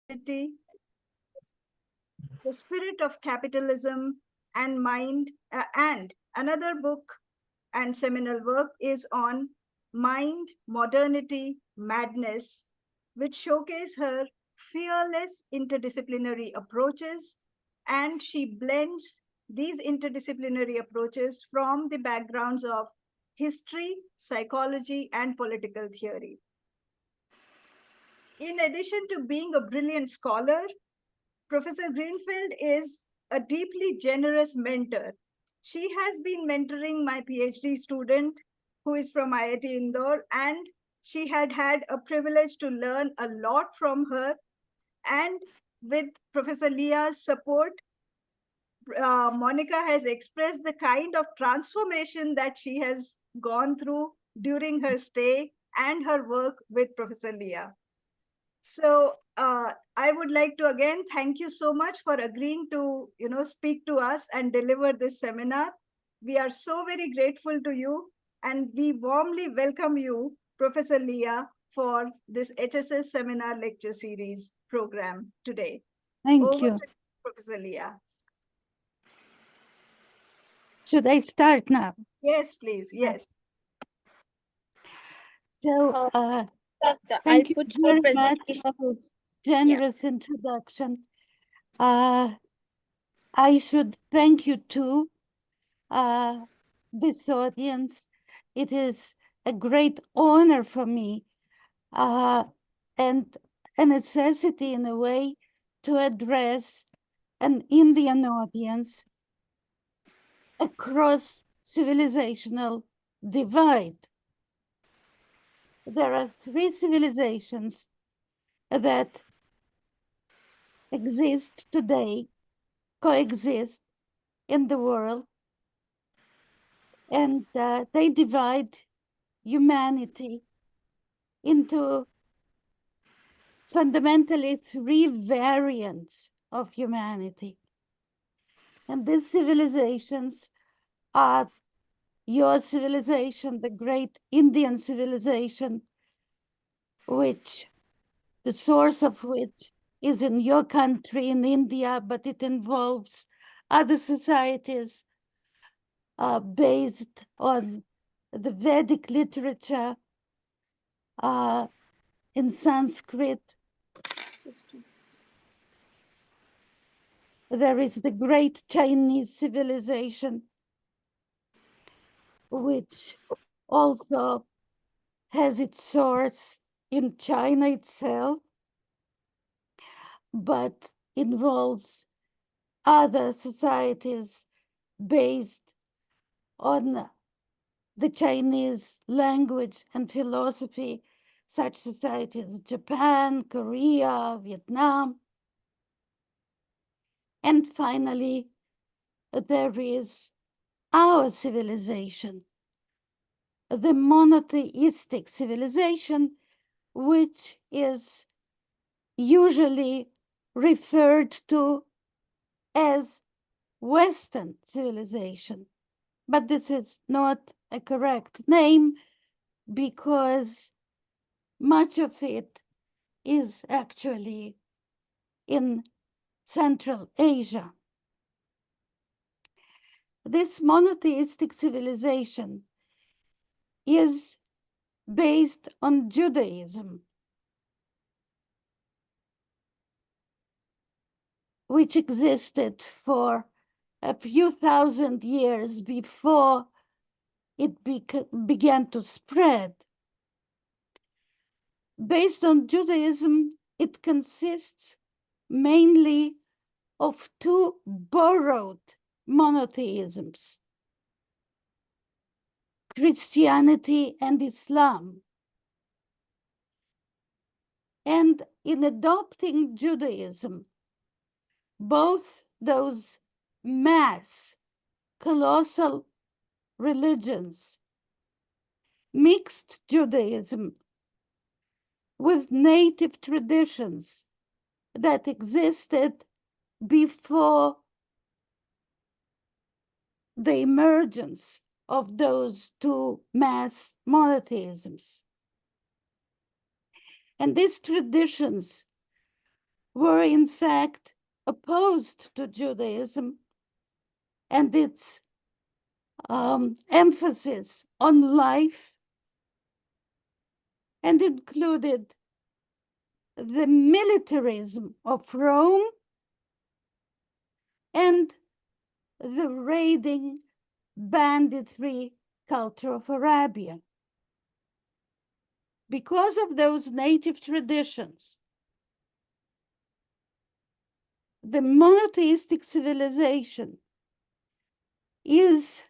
Modernity, The Spirit of Capitalism and Mind, and another book and seminal work is on Mind, Modernity, Madness, which showcase her fearless interdisciplinary approaches, and she blends these interdisciplinary approaches from the backgrounds of history, psychology, and political theory. In addition to being a brilliant scholar, Professor Greenfeld is a deeply generous mentor. She has been mentoring my PhD student who is from IIT Indore, and she had a privilege to learn a lot from her. And with Professor Liah's support, Monica has expressed the kind of transformation that she has gone through during her stay and her work with Professor Liah. So I would like to again thank you so much for agreeing to speak to us and deliver this seminar. We are so very grateful to you, and we warmly welcome you, Professor Liah, for this HSS seminar lecture series program today. Thank Over you. to you, Professor Liah. Should I start now? Yes, please. Yes. So Doctor, thank you put very your much presentation. for this generous introduction. I should thank you too, this audience. It is a great honor for me and a necessity in a way to address an Indian audience across civilizational divide. There are three civilizations that exist today, coexist in the world, and they divide humanity into fundamentally three variants of humanity. And these civilizations are your civilization, the great Indian civilization, which the source of which is in your country, in India, but it involves other societies based on the Vedic literature in Sanskrit. There is the great Chinese civilization, which also has its source in China itself, but involves other societies based on the Chinese language and philosophy, such societies as Japan, Korea, Vietnam. And finally, there is our civilization, the monotheistic civilization, which is usually referred to as Western civilization. But this is not a correct name because much of it is actually in Central Asia. This monotheistic civilization is based on Judaism, which existed for a few thousand years before it began to spread. Based on Judaism, it consists mainly of two borrowed monotheisms, Christianity and Islam. And in adopting Judaism, both those mass, colossal religions mixed Judaism with native traditions that existed before the emergence of those two mass monotheisms. And these traditions were in fact opposed to Judaism and its emphasis on life, and included the militarism of Rome and the raiding banditry culture of Arabia. Because of those native traditions, the monotheistic civilization is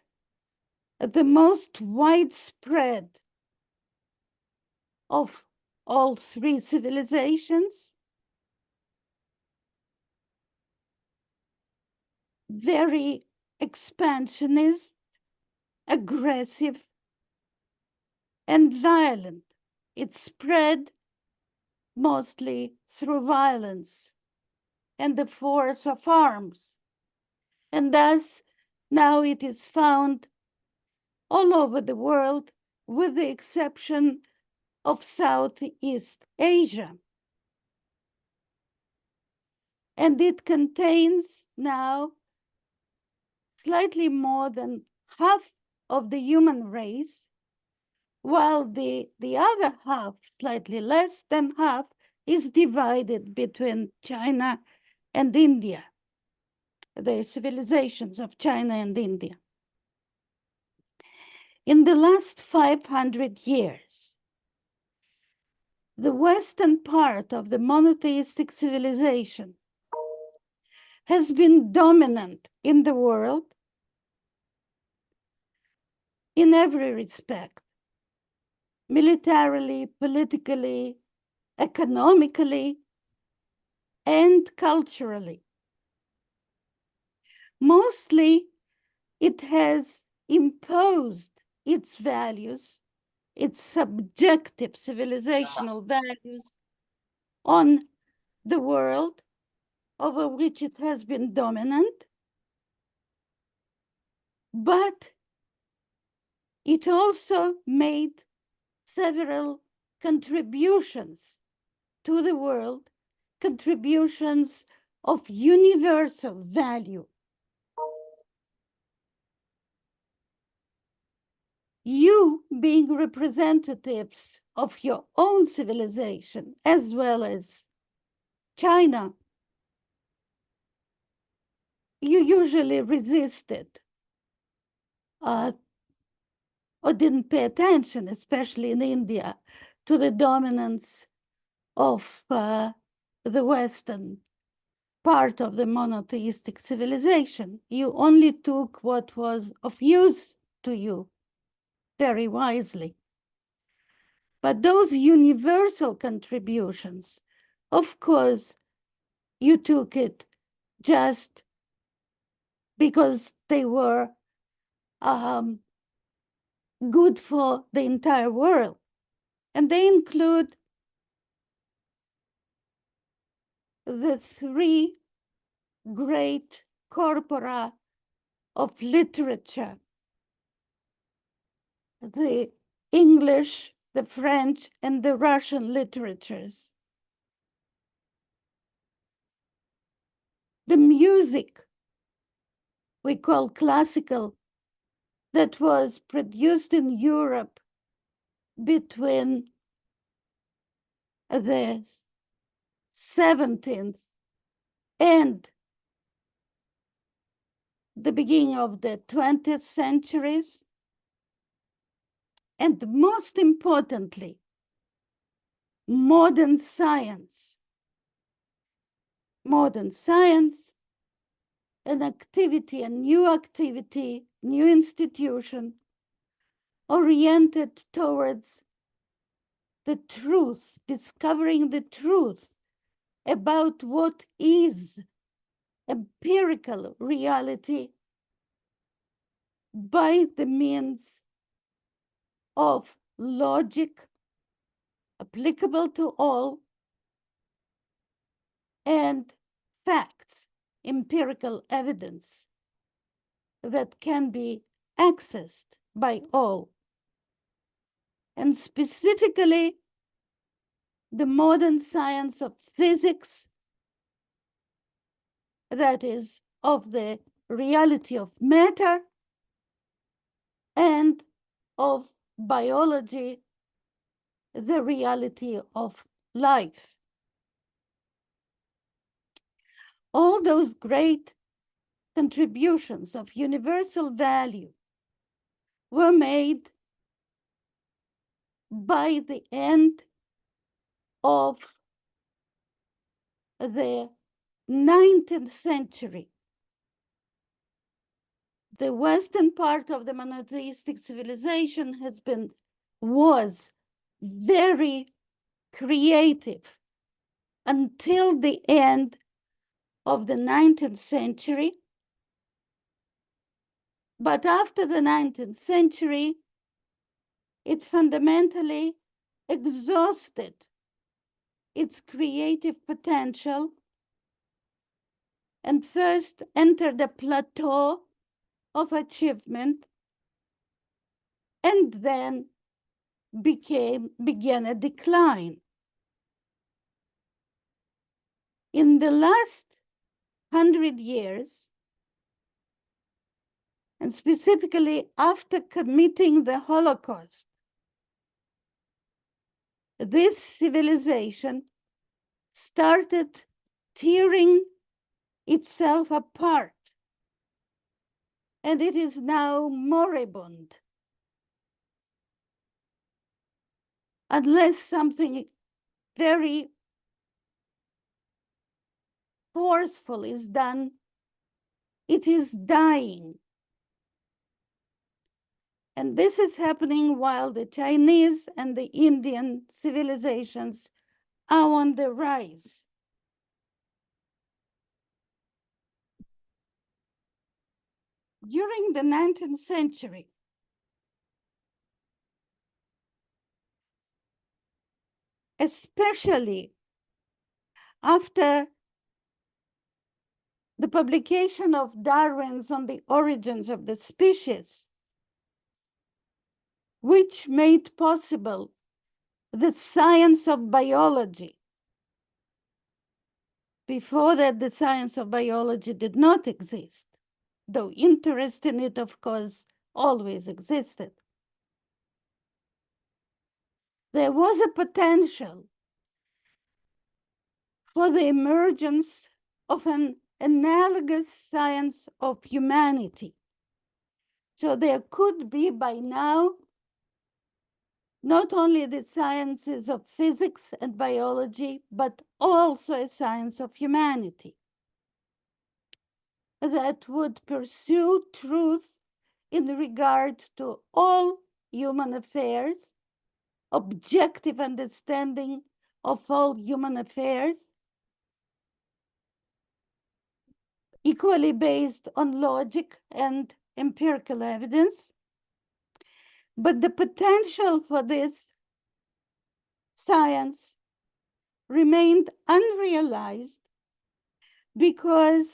the most widespread of all three civilizations, very expansionist, aggressive, and violent. It spread mostly through violence and the force of arms. And thus, now it is found all over the world, with the exception of Southeast Asia. And it contains now slightly more than half of the human race, while the other half, slightly less than half, is divided between China and India, the civilizations of China and India. In the last 500 years, the western part of the monotheistic civilization has been dominant in the world in every respect, militarily, politically, economically, and culturally. Mostly, it has imposed its values, its subjective civilizational values, on the world over which it has been dominant, but it also made several contributions to the world, contributions of universal value. You, being representatives of your own civilization as well as China, you usually resisted or didn't pay attention, especially in India, to the dominance of the Western part of the monotheistic civilization. You only took what was of use to you, very wisely. But those universal contributions, of course, you took it just because they were good for the entire world. And they include the three great corpora of literature: the English, the French, and the Russian literatures. The music we call classical, that was produced in Europe between the 17th and the beginning of the 20th centuries, and most importantly, modern science. Modern science, an activity, a new institution oriented towards the truth, discovering the truth about what is empirical reality by the means of logic applicable to all and facts, empirical evidence that can be accessed by all. And specifically, the modern science of physics that is, of the reality of matter and of biology, the reality of life. All those great contributions of universal value were made by the end of the 19th century. The western part of the monotheistic civilization was very creative until the end of the 19th century. But after the 19th century, it fundamentally exhausted its creative potential and first entered a plateau of achievement and then began a decline. In the last 100 years, and specifically after committing the Holocaust, this civilization started tearing itself apart, and it is now moribund. Unless something very forceful is done, it is dying. And this is happening while the Chinese and the Indian civilizations are on the rise. During the 19th century, especially after the publication of Darwin's On the Origins of the Species, which made possible the science of biology. Before that, the science of biology did not exist, though interest in it, of course, always existed. There was a potential for the emergence of an analogous science of humanity. So there could be by now not only the sciences of physics and biology, but also a science of humanity that would pursue truth in regard to all human affairs, objective understanding of all human affairs, equally based on logic and empirical evidence. But the potential for this science remained unrealized because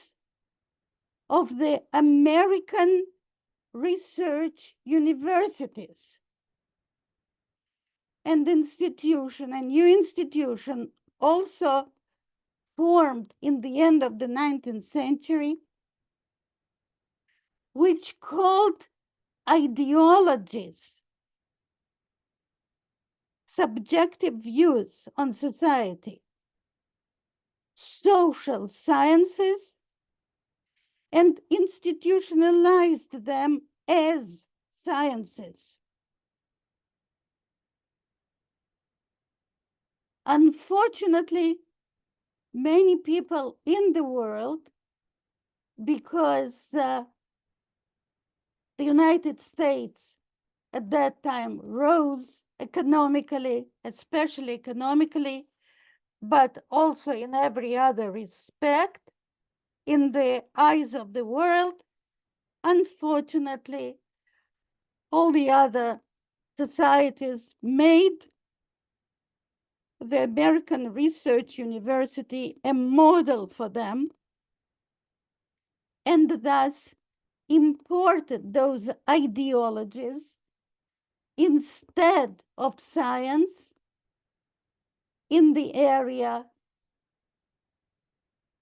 of the American research universities and a new institution also formed in the end of the 19th century, which called ideologies subjective views on society, social sciences, and institutionalized them as sciences. Unfortunately, many people in the world, because the United States at that time rose economically, especially economically, but also in every other respect, in the eyes of the world, unfortunately, all the other societies made the American Research University a model for them, and thus imported those ideologies instead of science in the area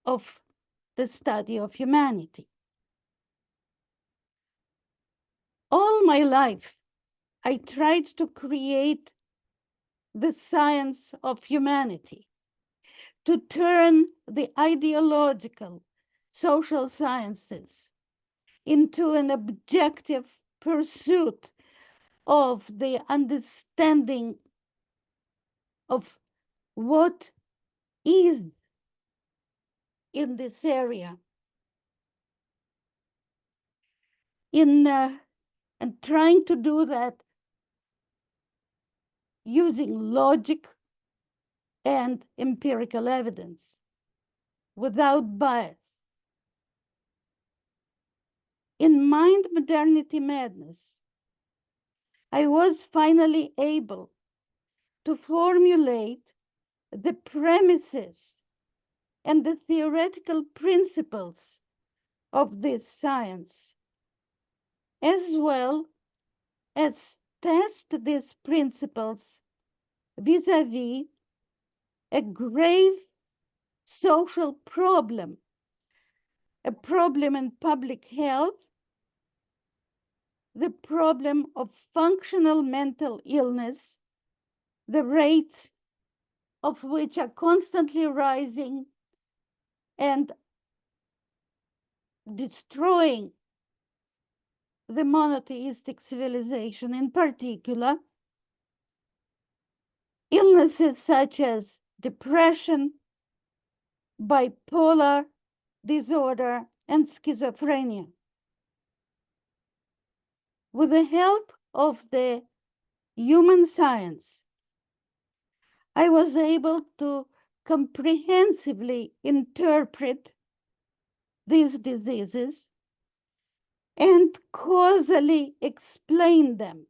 of the study of humanity. All my life, I tried to create the science of humanity, to turn the ideological social sciences into an objective pursuit of the understanding of what is in this area. And trying to do that using logic and empirical evidence without bias. In Mind, Modernity, Madness, I was finally able to formulate the premises and the theoretical principles of this science, as well as test these principles vis-a-vis a grave social problem, a problem in public health, the problem of functional mental illness, the rates of which are constantly rising and destroying the monotheistic civilization, in particular, illnesses such as depression, bipolar disorder, and schizophrenia. With the help of the human science, I was able to comprehensively interpret these diseases and causally explain them.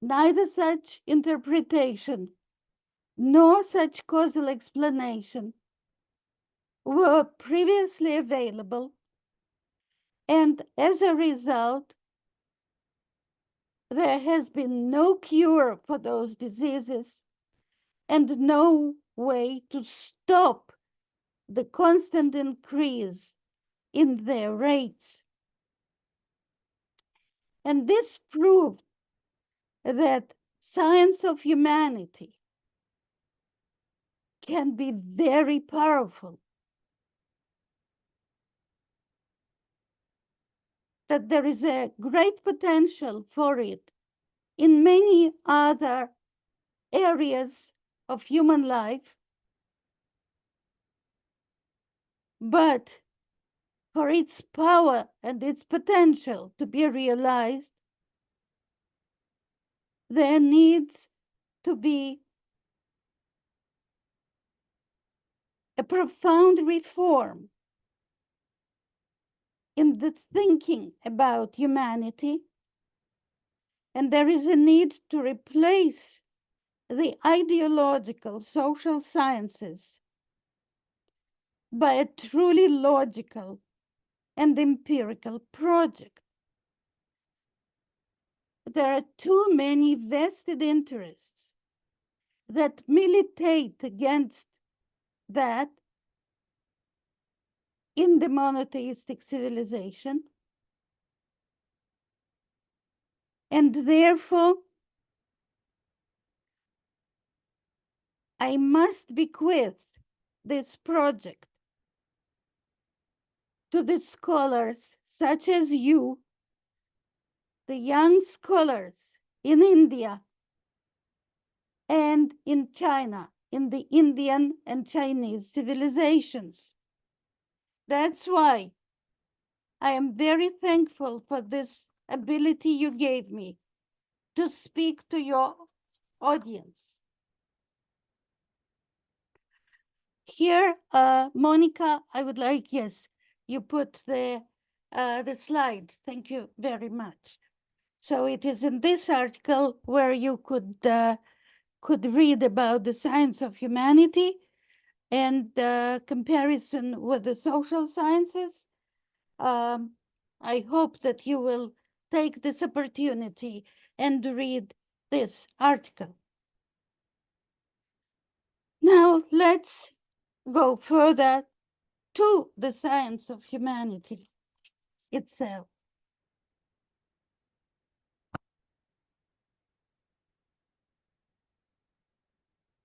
Neither such interpretation nor such causal explanation were previously available, and as a result, there has been no cure for those diseases and no way to stop the constant increase in their rates. And this proved that science of humanity can be very powerful, that there is a great potential for it in many other areas of human life, but for its power and its potential to be realized, there needs to be a profound reform in the thinking about humanity, and there is a need to replace the ideological social sciences by a truly logical and empirical project. There are too many vested interests that militate against that in the monotheistic civilization, and therefore I must bequeath this project to the scholars such as you, the young scholars in India and in China, in the Indian and Chinese civilizations. That's why I am very thankful for this ability you gave me to speak to your audience. Here, Monica, I would like, yes, you put the slide. Thank you very much. So it is in this article where you could read about the science of humanity and comparison with the social sciences. I hope that you will take this opportunity and read this article. Now let's go further to the science of humanity itself.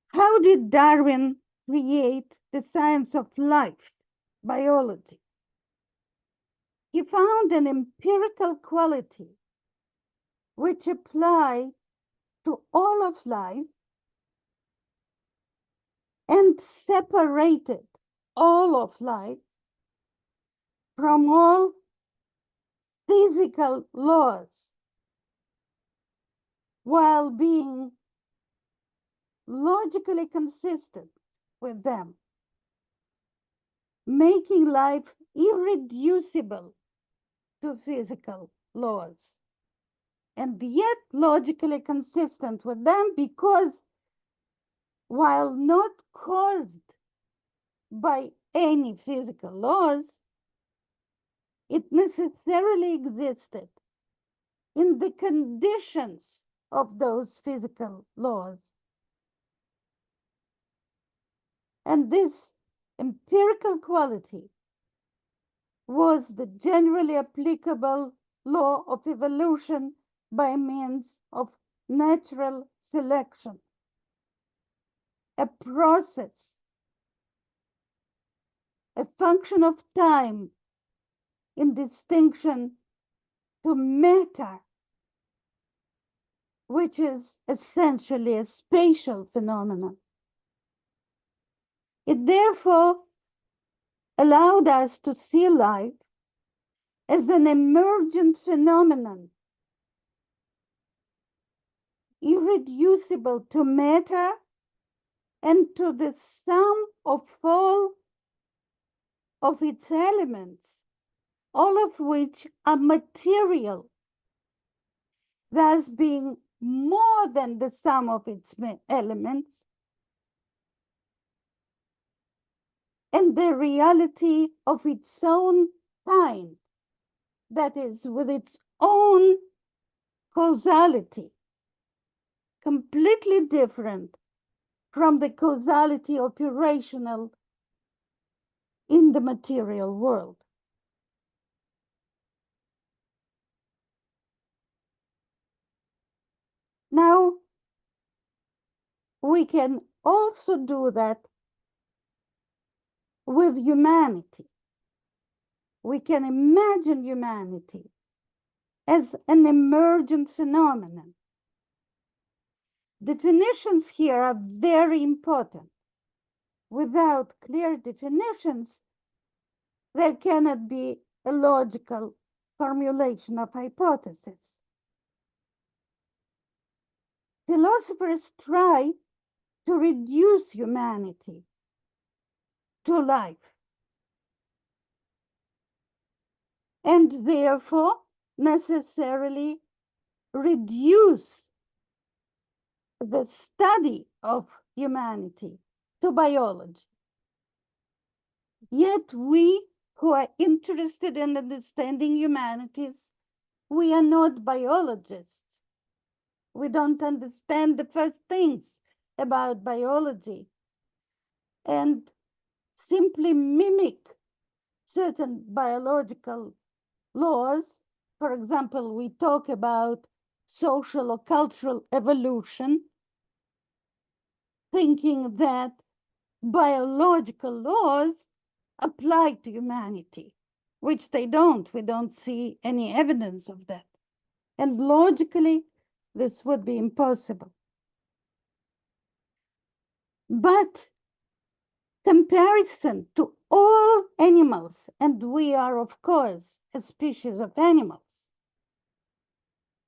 How did Darwin create the science of life, biology? He found an empirical quality which applied to all of life and separated all of life from all physical laws while being logically consistent with them, making life irreducible to physical laws, and yet logically consistent with them because while not caused by any physical laws, it necessarily existed in the conditions of those physical laws. And this empirical quality was the generally applicable law of evolution by means of natural selection, a process, a function of time in distinction to matter, which is essentially a spatial phenomenon. It therefore allowed us to see life as an emergent phenomenon, irreducible to matter and to the sum of all of its elements, all of which are material, thus being more than the sum of its elements, and the reality of its own kind, that is, with its own causality, completely different from the causality operational in the material world. Now, we can also do that with humanity. We can imagine humanity as an emergent phenomenon. Definitions here are very important. Without clear definitions, there cannot be a logical formulation of hypotheses. Philosophers try to reduce humanity to life, and therefore necessarily reduce the study of humanity to biology. Yet we who are interested in understanding humanities, we are not biologists. We don't understand the first things about biology and simply mimic certain biological laws. For example, we talk about social or cultural evolution, thinking that biological laws apply to humanity, which they don't. We don't see any evidence of that. And logically, this would be impossible. But comparison to all animals, and we are, of course, a species of animals,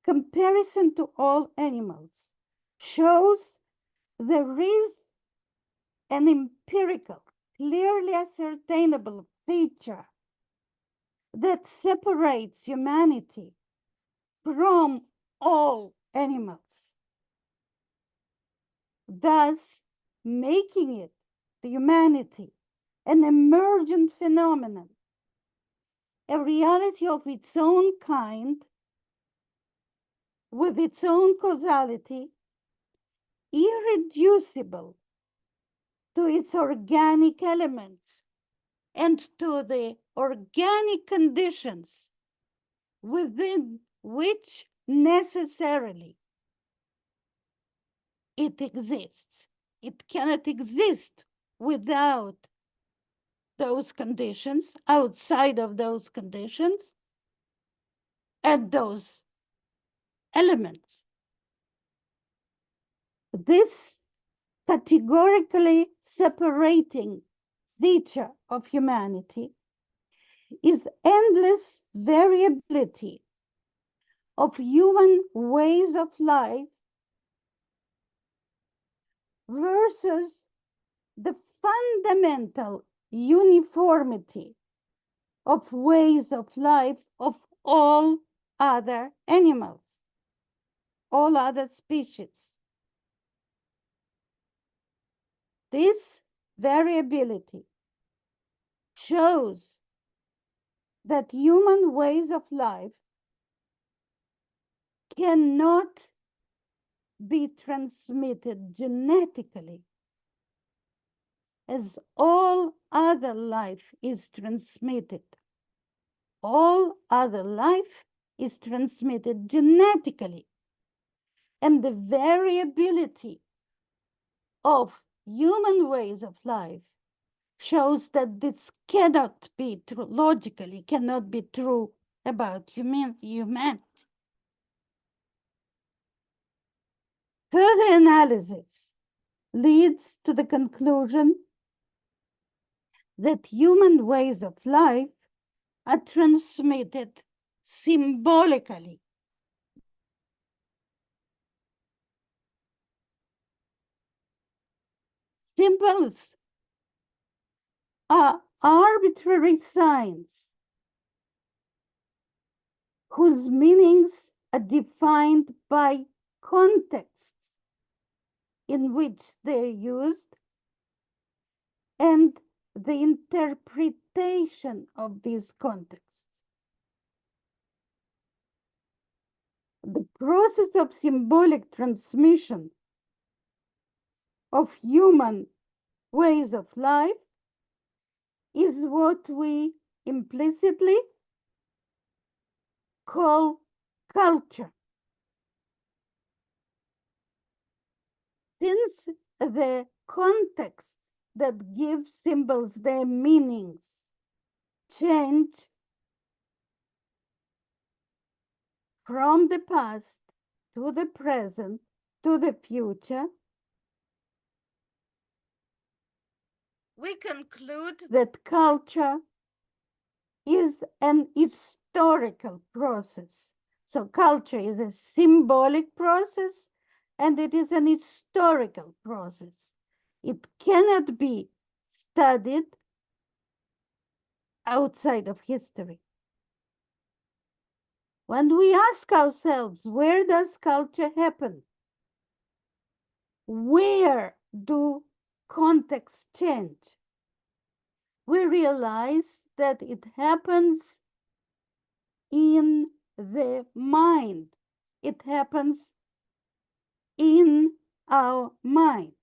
comparison to all animals shows there is an empirical, clearly ascertainable feature that separates humanity from all animals, thus making it, the humanity, an emergent phenomenon, a reality of its own kind, with its own causality, irreducible to its organic elements and to the organic conditions within which necessarily it exists. It cannot exist without those conditions, outside of those conditions, and those elements. This categorically separating feature of humanity is endless variability of human ways of life versus the fundamental uniformity of ways of life of all other animals, all other species. This variability shows that human ways of life cannot be transmitted genetically as all other life is transmitted. All other life is transmitted genetically. And the variability of human ways of life shows that this cannot be true, logically cannot be true about humanity. Further analysis leads to the conclusion that human ways of life are transmitted symbolically. Symbols are arbitrary signs whose meanings are defined by contexts in which they're used and the interpretation of these contexts. The process of symbolic transmission of human ways of life is what we implicitly call culture. Since the context that gives symbols their meanings change from the past to the present to the future, we conclude that culture is an historical process. So culture is a symbolic process and it is an historical process. It cannot be studied outside of history. When we ask ourselves, where does culture happen? Where do contexts change? We realize that it happens in the mind. It happens in our minds.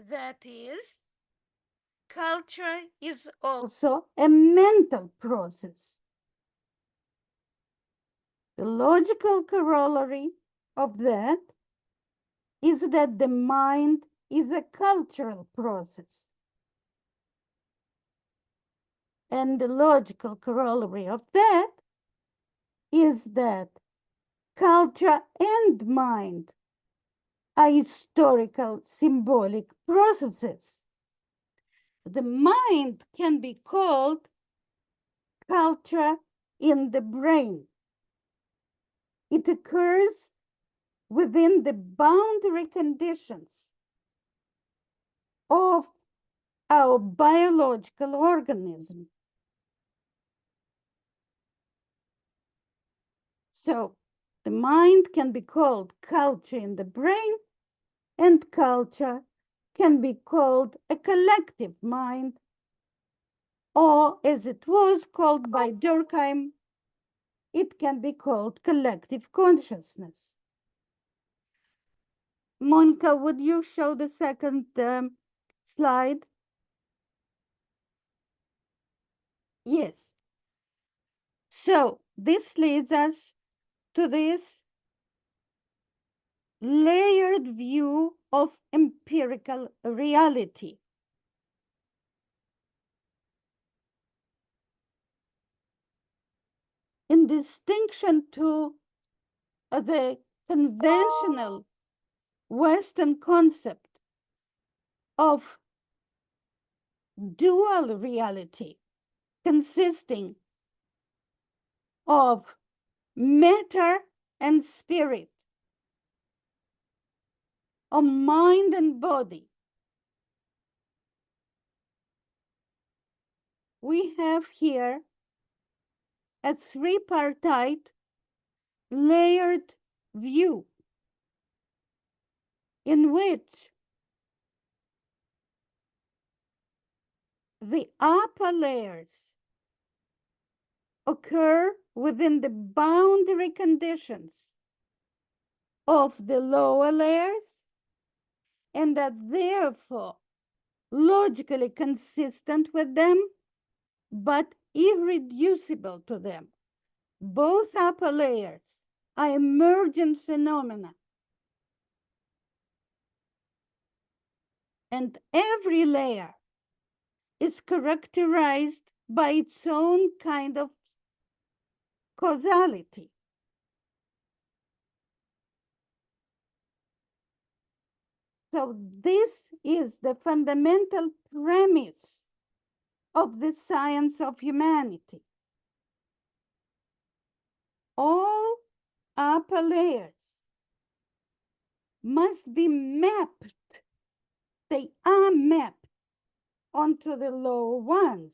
That is, culture is also a mental process. The logical corollary of that is that the mind is a cultural process. And the logical corollary of that is that culture and mind are historical symbolic processes. The mind can be called culture in the brain. It occurs within the boundary conditions of our biological organism. So the mind can be called culture in the brain, and culture can be called a collective mind, or as it was called by Durkheim, it can be called collective consciousness. Monica, would you show the second slide? Yes. So this leads us to this layered view of empirical reality. In distinction to the conventional Western concept of dual reality, consisting of matter and spirit, of mind and body, we have here a tripartite layered view in which the upper layers occur within the boundary conditions of the lower layers and are therefore logically consistent with them but irreducible to them. Both upper layers are emergent phenomena, and every layer is characterized by its own kind of causality. So this is the fundamental premise of the science of humanity. All upper layers must be mapped. They are mapped onto the lower ones.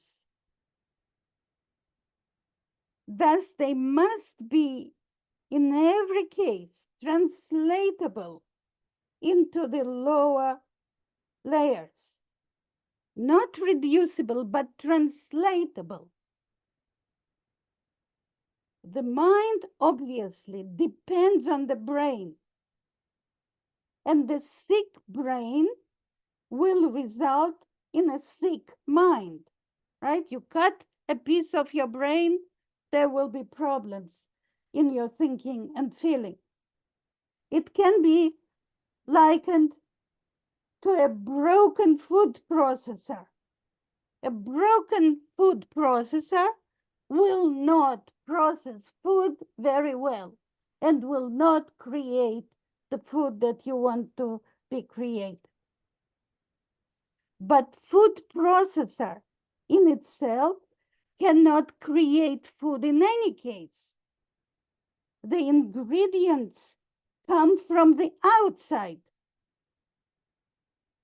Thus, they must be, in every case, translatable into the lower layers. Not reducible, but translatable. The mind obviously depends on the brain, and the sick brain will result in a sick mind, right? You cut a piece of your brain, there will be problems in your thinking and feeling. It can be likened to a broken food processor. A broken food processor will not process food very well and will not create the food that you want to be created. But food processor in itself cannot create food in any case. The ingredients come from the outside.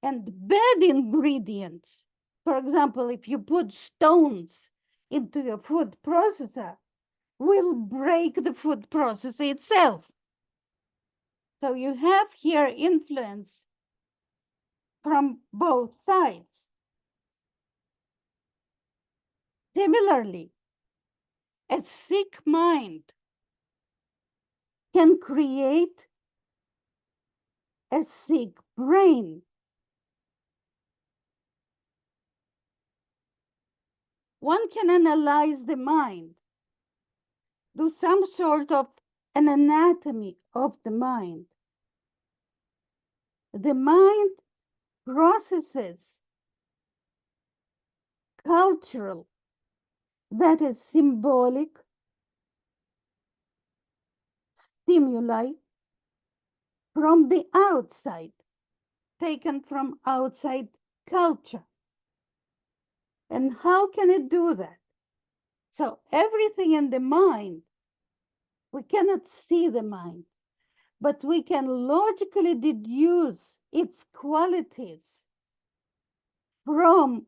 And bad ingredients, for example, if you put stones into your food processor, will break the food processor itself. So you have here influence from both sides. Similarly, a sick mind can create a sick brain. One can analyze the mind, do some sort of an anatomy of the mind. The mind processes cultural, that is symbolic, stimuli from the outside, taken from outside culture. And how can it do that? So everything in the mind, we cannot see the mind, but we can logically deduce its qualities from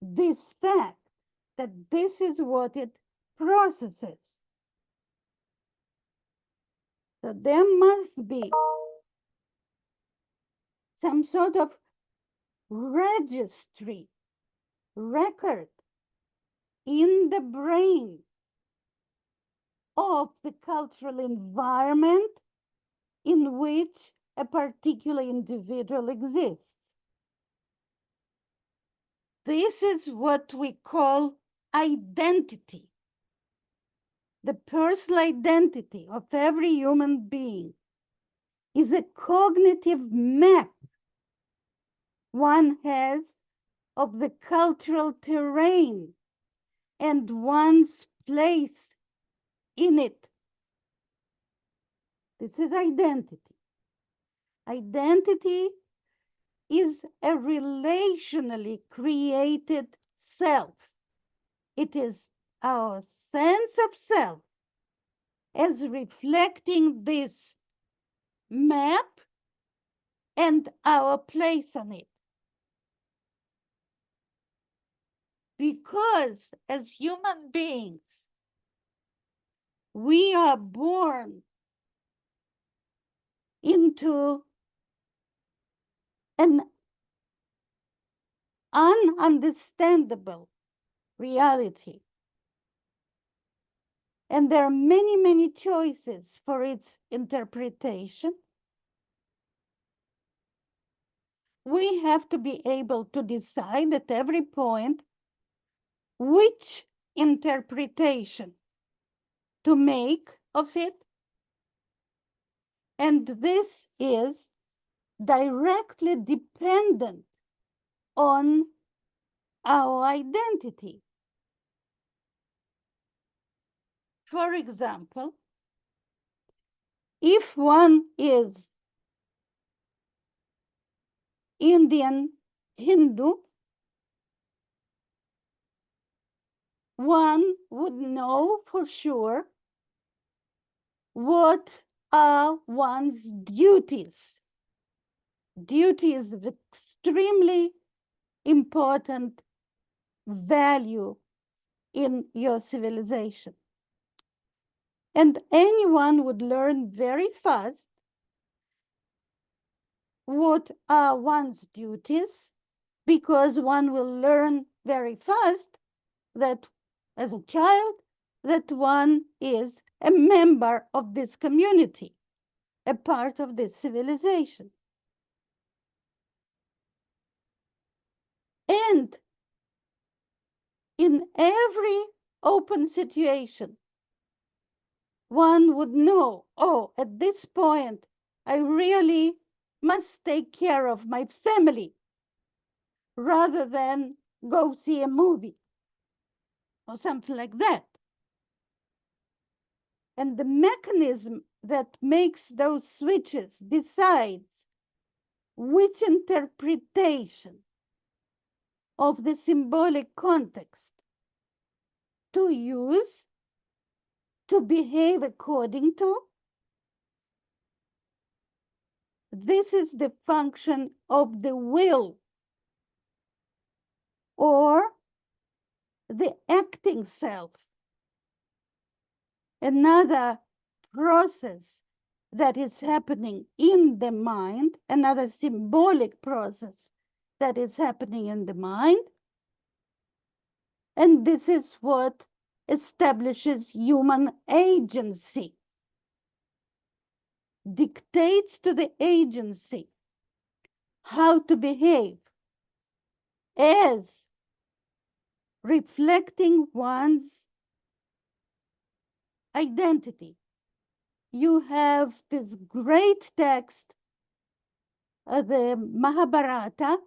this fact that this is what it processes. So there must be some sort of registry, record in the brain of the cultural environment in which a particular individual exists. This is what we call identity. The personal identity of every human being is a cognitive map one has of the cultural terrain and one's place in it. This is identity. Identity is a relationally created self. It is our sense of self as reflecting this map and our place on it. Because as human beings, we are born into an ununderstandable reality. And there are many, many choices for its interpretation. We have to be able to decide at every point which interpretation to make of it. And this is directly dependent on our identity. For example, if one is Indian Hindu, one would know for sure what are one's duties. Duty is of extremely important value in your civilization. And anyone would learn very fast what are one's duties, because one will learn very fast that as a child, that one is a member of this community, a part of this civilization. And in every open situation, one would know, oh, at this point, I really must take care of my family rather than go see a movie or something like that. And the mechanism that makes those switches decides which interpretation of the symbolic context to use, to behave according to. This is the function of the will, or the acting self. Another process that is happening in the mind, another symbolic process that is happening in the mind. And this is what establishes human agency, dictates to the agency how to behave as reflecting one's identity. You have this great text, the Mahabharata,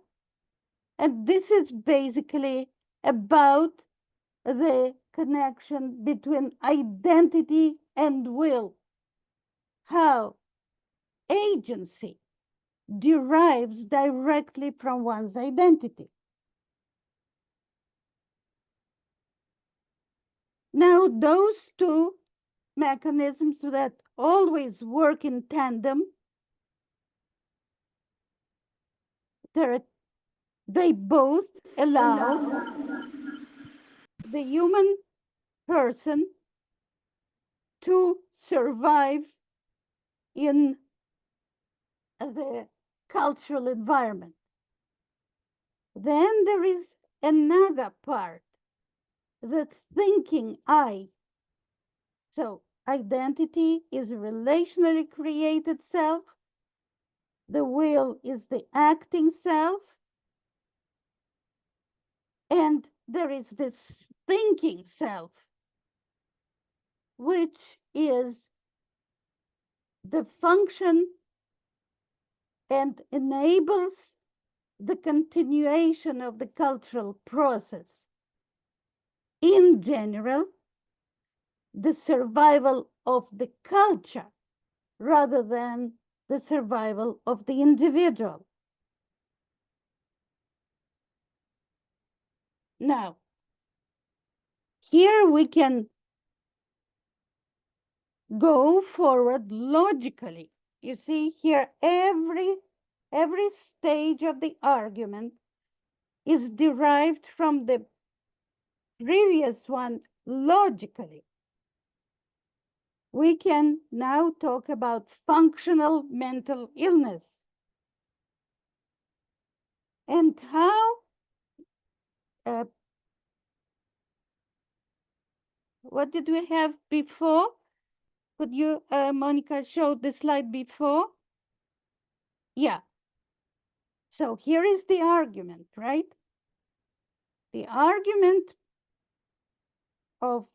and this is basically about the connection between identity and will, how agency derives directly from one's identity. Now, those two mechanisms that always work in tandem, they both allow the human person to survive in the cultural environment. Then there is another part, the thinking I. So identity is relationally created self, the will is the acting self, and there is this thinking self, which is the function and enables the continuation of the cultural process. In general, the survival of the culture rather than the survival of the individual. Now, here we can go forward logically. You see here, every stage of the argument is derived from the previous one logically. We can now talk about functional mental illness and how what did we have before? Could you, Monica, show the slide before? Yeah. So here is the argument, right? The argument of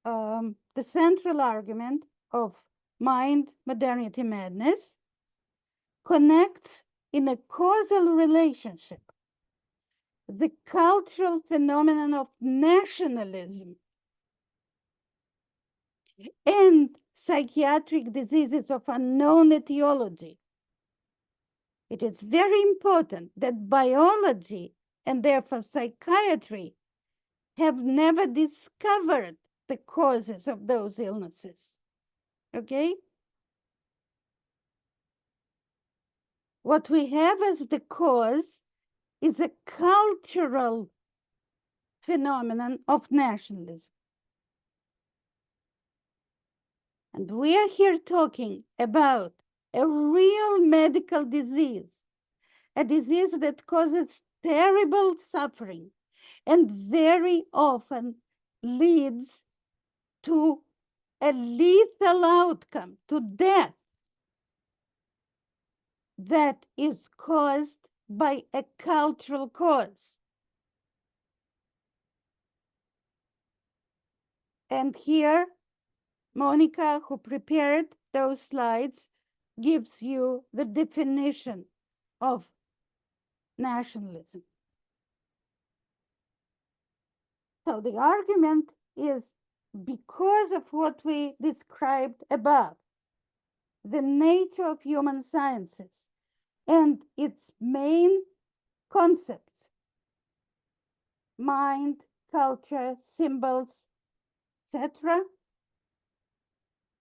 the central argument of mind, modernity, madness connects in a causal relationship the cultural phenomenon of nationalism and psychiatric diseases of unknown etiology. It is very important that biology and therefore psychiatry have never discovered the causes of those illnesses. Okay? What we have as the cause is a cultural phenomenon of nationalism. And we are here talking about a real medical disease, a disease that causes terrible suffering and very often leads to a lethal outcome, to death, that is caused by a cultural cause. And here, Monica, who prepared those slides, gives you the definition of nationalism. So the argument is because of what we described above, the nature of human sciences and its main concepts, mind, culture, symbols, etc.,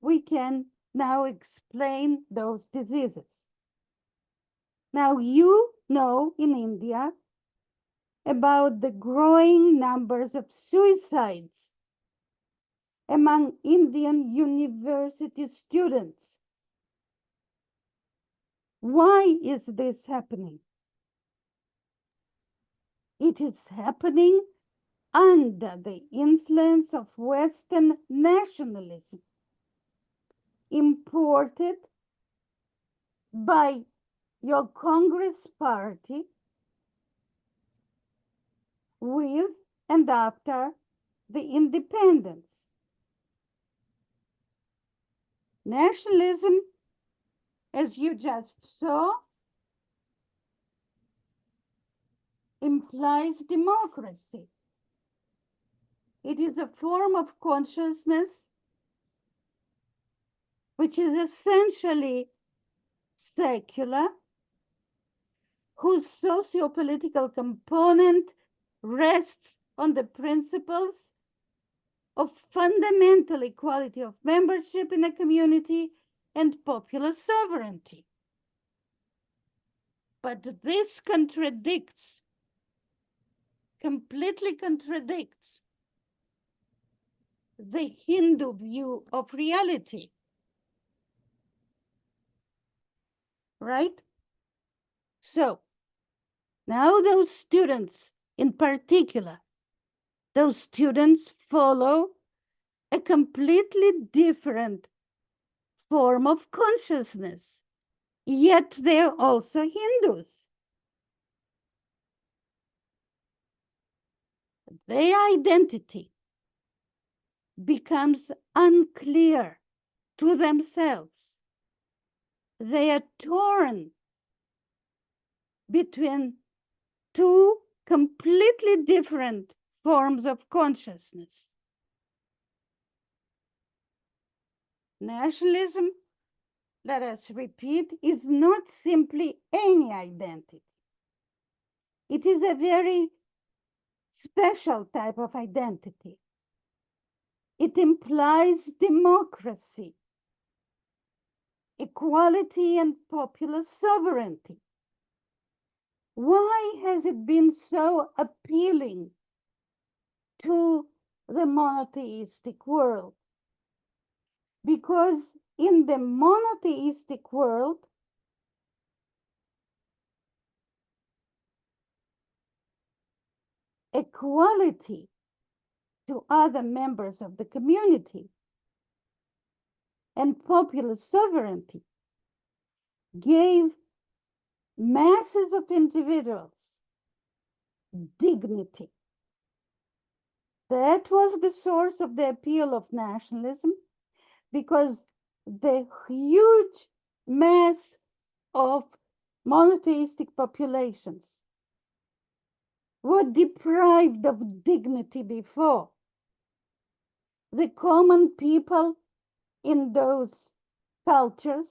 we can now explain those diseases. Now, you know in India about the growing numbers of suicides among Indian university students. Why is this happening? It is happening under the influence of Western nationalism, imported by your Congress party with and after the independence. Nationalism, as you just saw, implies democracy. It is a form of consciousness which is essentially secular, whose socio-political component rests on the principles of fundamental equality of membership in a community and popular sovereignty. But this completely contradicts the Hindu view of reality, right? So now those students in particular, those students follow a completely different form of consciousness, yet they're also Hindus. Their identity becomes unclear to themselves. They are torn between two completely different forms of consciousness. Nationalism, let us repeat, is not simply any identity. It is a very special type of identity. It implies democracy, equality, and popular sovereignty. Why has it been so appealing to the monotheistic world? Because in the monotheistic world, equality to other members of the community and popular sovereignty gave masses of individuals dignity. That was the source of the appeal of nationalism, because the huge mass of monotheistic populations were deprived of dignity before. The common people in those cultures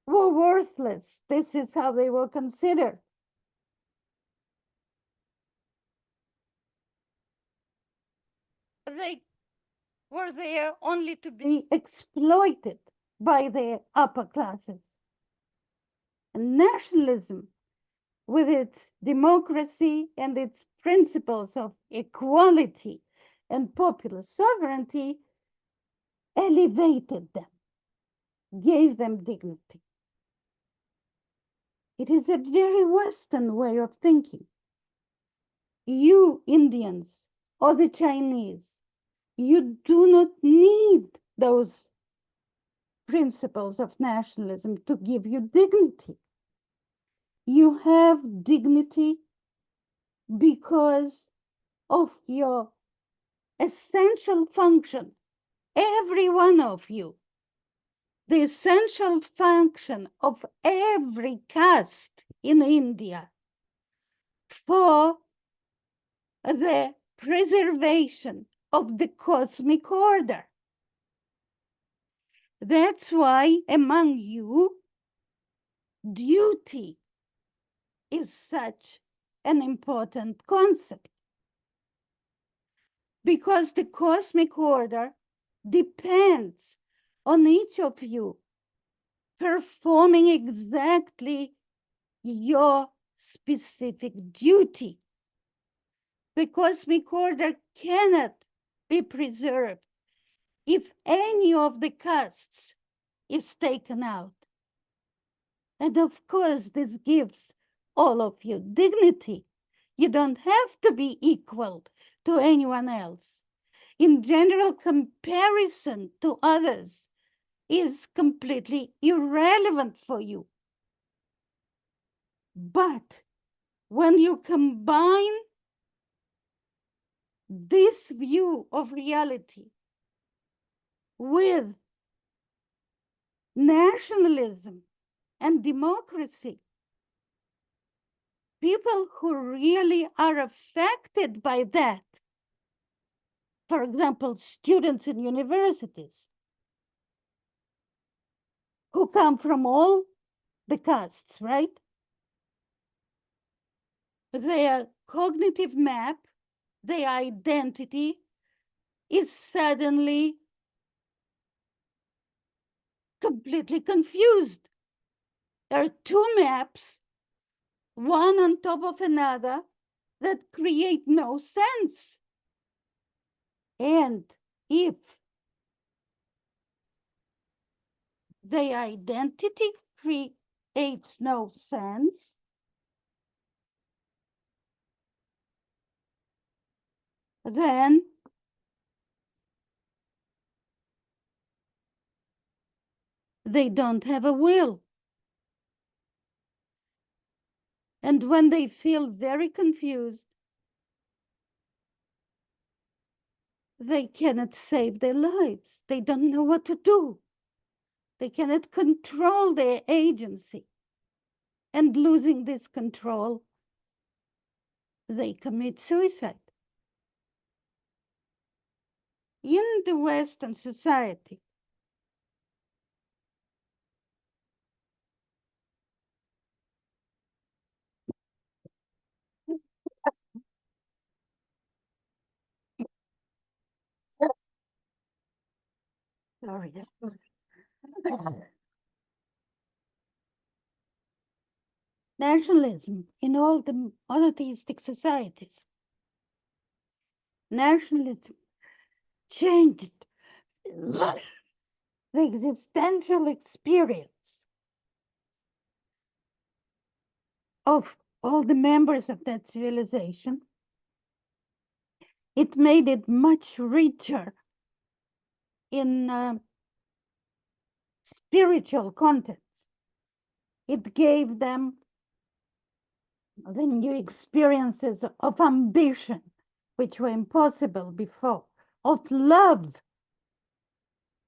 were worthless. This is how they were considered. They were there only to be exploited by the upper classes. And nationalism, with its democracy and its principles of equality and popular sovereignty, elevated them, gave them dignity. It is a very Western way of thinking. You Indians or the Chinese, you do not need those principles of nationalism to give you dignity. You have dignity because of your essential function, every one of you. The essential function of every caste in India for the preservation of the cosmic order. That's why among you, duty is such an important concept, because the cosmic order depends on each of you performing exactly your specific duty. The cosmic order cannot be preserved if any of the castes is taken out. And of course, this gives all of you dignity. You don't have to be equal to anyone else. In general, comparison to others is completely irrelevant for you. But when you combine this view of reality with nationalism and democracy, people who really are affected by that, for example, students in universities who come from all the castes, right? Their cognitive map, their identity is suddenly completely confused. There are two maps, one on top of another, that create no sense. And if the identity creates no sense, then They don't have a will. And when they feel very confused, they cannot save their lives. They don't know what to do. They cannot control their agency. And losing this control, they commit suicide. In the Western society, sorry, nationalism in all the monotheistic societies, nationalism changed the existential experience of all the members of that civilization. It made it much richer in spiritual contents. It gave them the new experiences of ambition, which were impossible before, of love,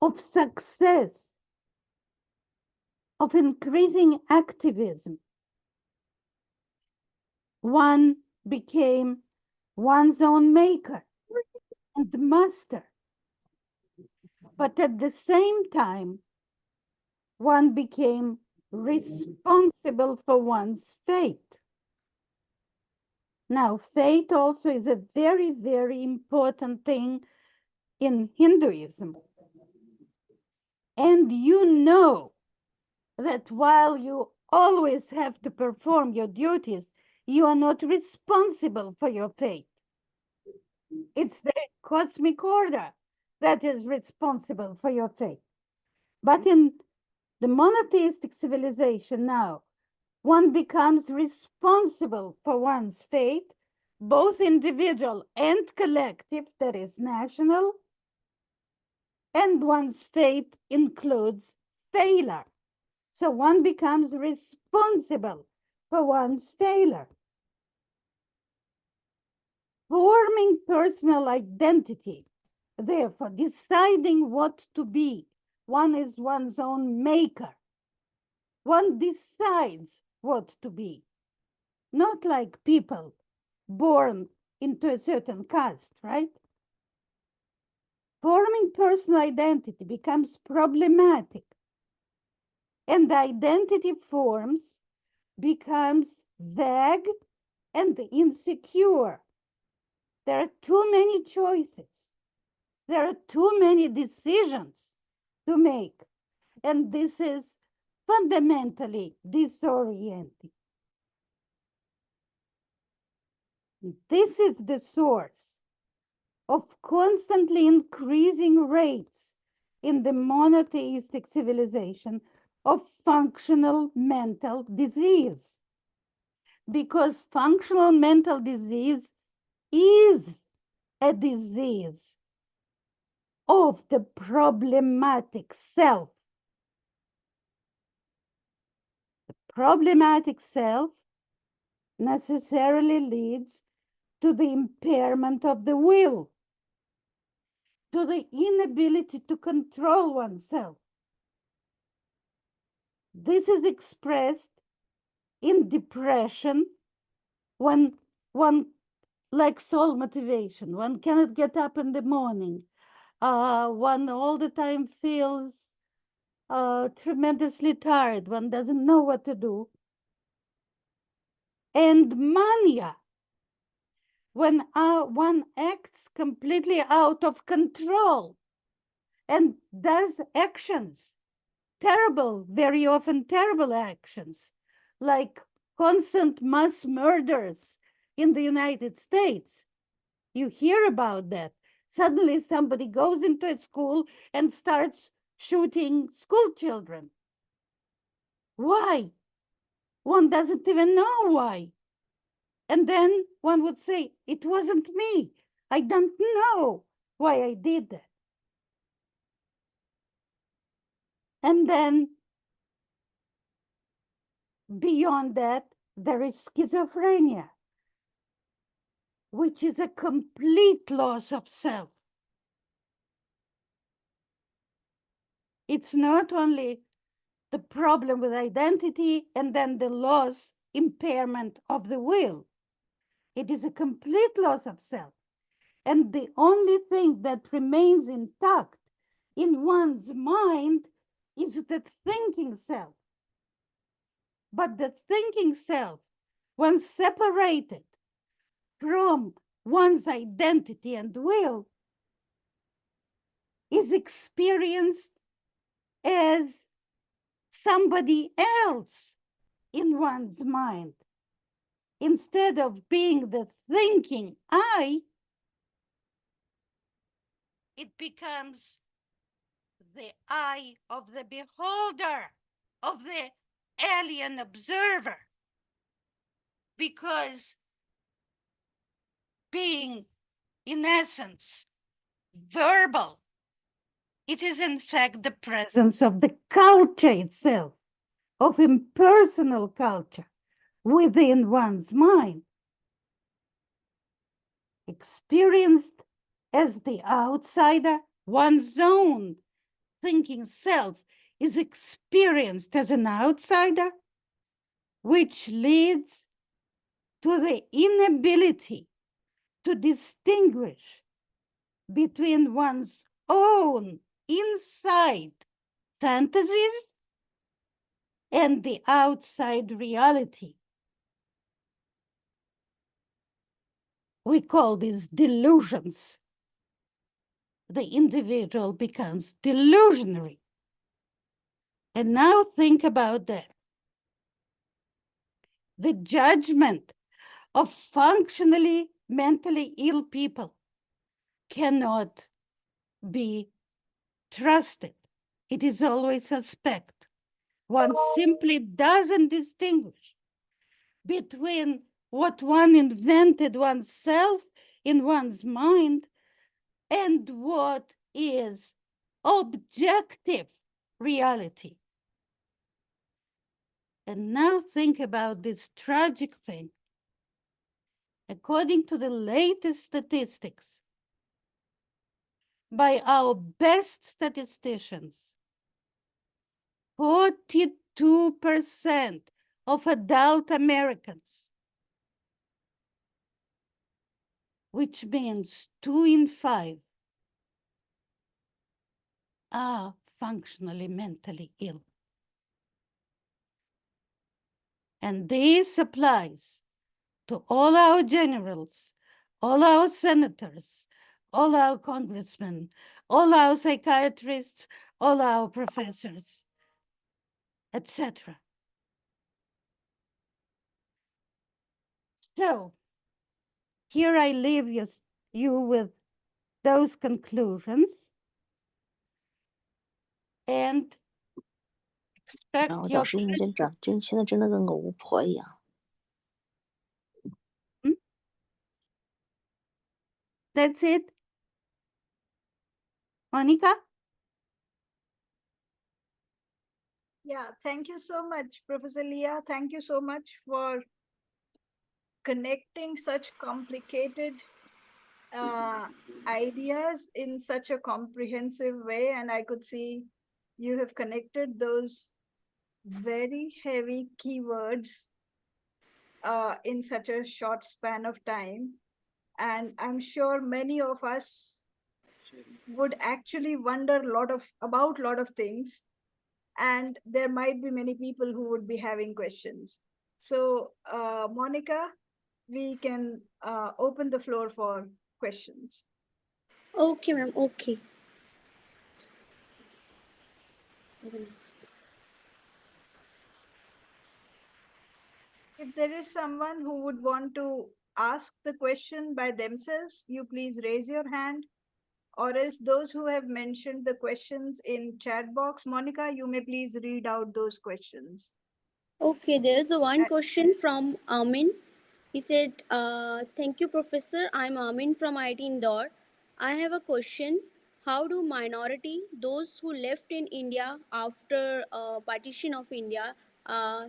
of success, of increasing activism. One became one's own maker and master. But at the same time, one became responsible for one's fate. Now, fate also is a very, very important thing in Hinduism. And you know that while you always have to perform your duties, you are not responsible for your fate. It's the cosmic order that is responsible for your fate. But in the monotheistic civilization now, one becomes responsible for one's fate, both individual and collective, that is national, and one's fate includes failure. So one becomes responsible for one's failure. Forming personal identity, therefore, deciding what to be. One is one's own maker. One decides what to be. Not like people born into a certain caste, right? Forming personal identity becomes problematic. And the identity forms becomes vague and insecure. There are too many choices. There are too many decisions to make. And this is fundamentally disorienting. This is the source of constantly increasing rates in the monotheistic civilization of functional mental disease. Because functional mental disease is a disease of the problematic self. The problematic self necessarily leads to the impairment of the will, to the inability to control oneself. This is expressed in depression when one lacks soul motivation, one cannot get up in the morning, one all the time feels tremendously tired, one doesn't know what to do. And mania, when one acts completely out of control and does actions, terrible, very often terrible actions, like constant mass murders in the United States. You hear about that. Suddenly somebody goes into a school and starts shooting school children. Why? One doesn't even know why. And then one would say, it wasn't me. I don't know why I did that. And then beyond that, there is schizophrenia, which is a complete loss of self. It's not only the problem with identity and then the loss, impairment of the will. It is a complete loss of self. And the only thing that remains intact in one's mind is the thinking self. But the thinking self, when separated from one's identity and will, is experienced as somebody else in one's mind. Instead of being the thinking I, it becomes the eye of the beholder, of the alien observer. Because being, in essence, verbal, it is in fact the presence of the culture itself, of impersonal culture within one's mind, experienced as the outsider. One's own thinking self is experienced as an outsider, which leads to the inability to distinguish between one's own inside fantasies and the outside reality. We call these delusions. The individual becomes delusionary. And now think about that. The judgment of functionally mentally ill people cannot be trusted. It is always suspect. One simply doesn't distinguish between what one invented oneself in one's mind and what is objective reality. And now think about this tragic thing. According to the latest statistics by our best statisticians, 42% of adult Americans, which means 2 in 5, are functionally mentally ill. And this applies to all our generals, all our senators, all our congressmen, all our psychiatrists, all our professors, etc. So here I leave you with those conclusions and expect 然后 your 导师现在真的跟个巫婆一样。That's it. Monica? Yeah, thank you so much, Professor Liah. Thank you so much for connecting such complicated ideas in such a comprehensive way. And I could see you have connected those very heavy keywords in such a short span of time. And I'm sure many of us would actually wonder about a lot of things. And there might be many people who would be having questions. So, Monica, we can open the floor for questions. Okay, ma'am. Okay. If there is someone who would want to ask the question by themselves, you please raise your hand. Or else those who have mentioned the questions in chat box, Monica, you may please read out those questions. Okay, there's one question from Amin. He said, thank you, Professor. I'm Amin from IIT Indore. I have a question. how do minority, those who left in India after partition of India,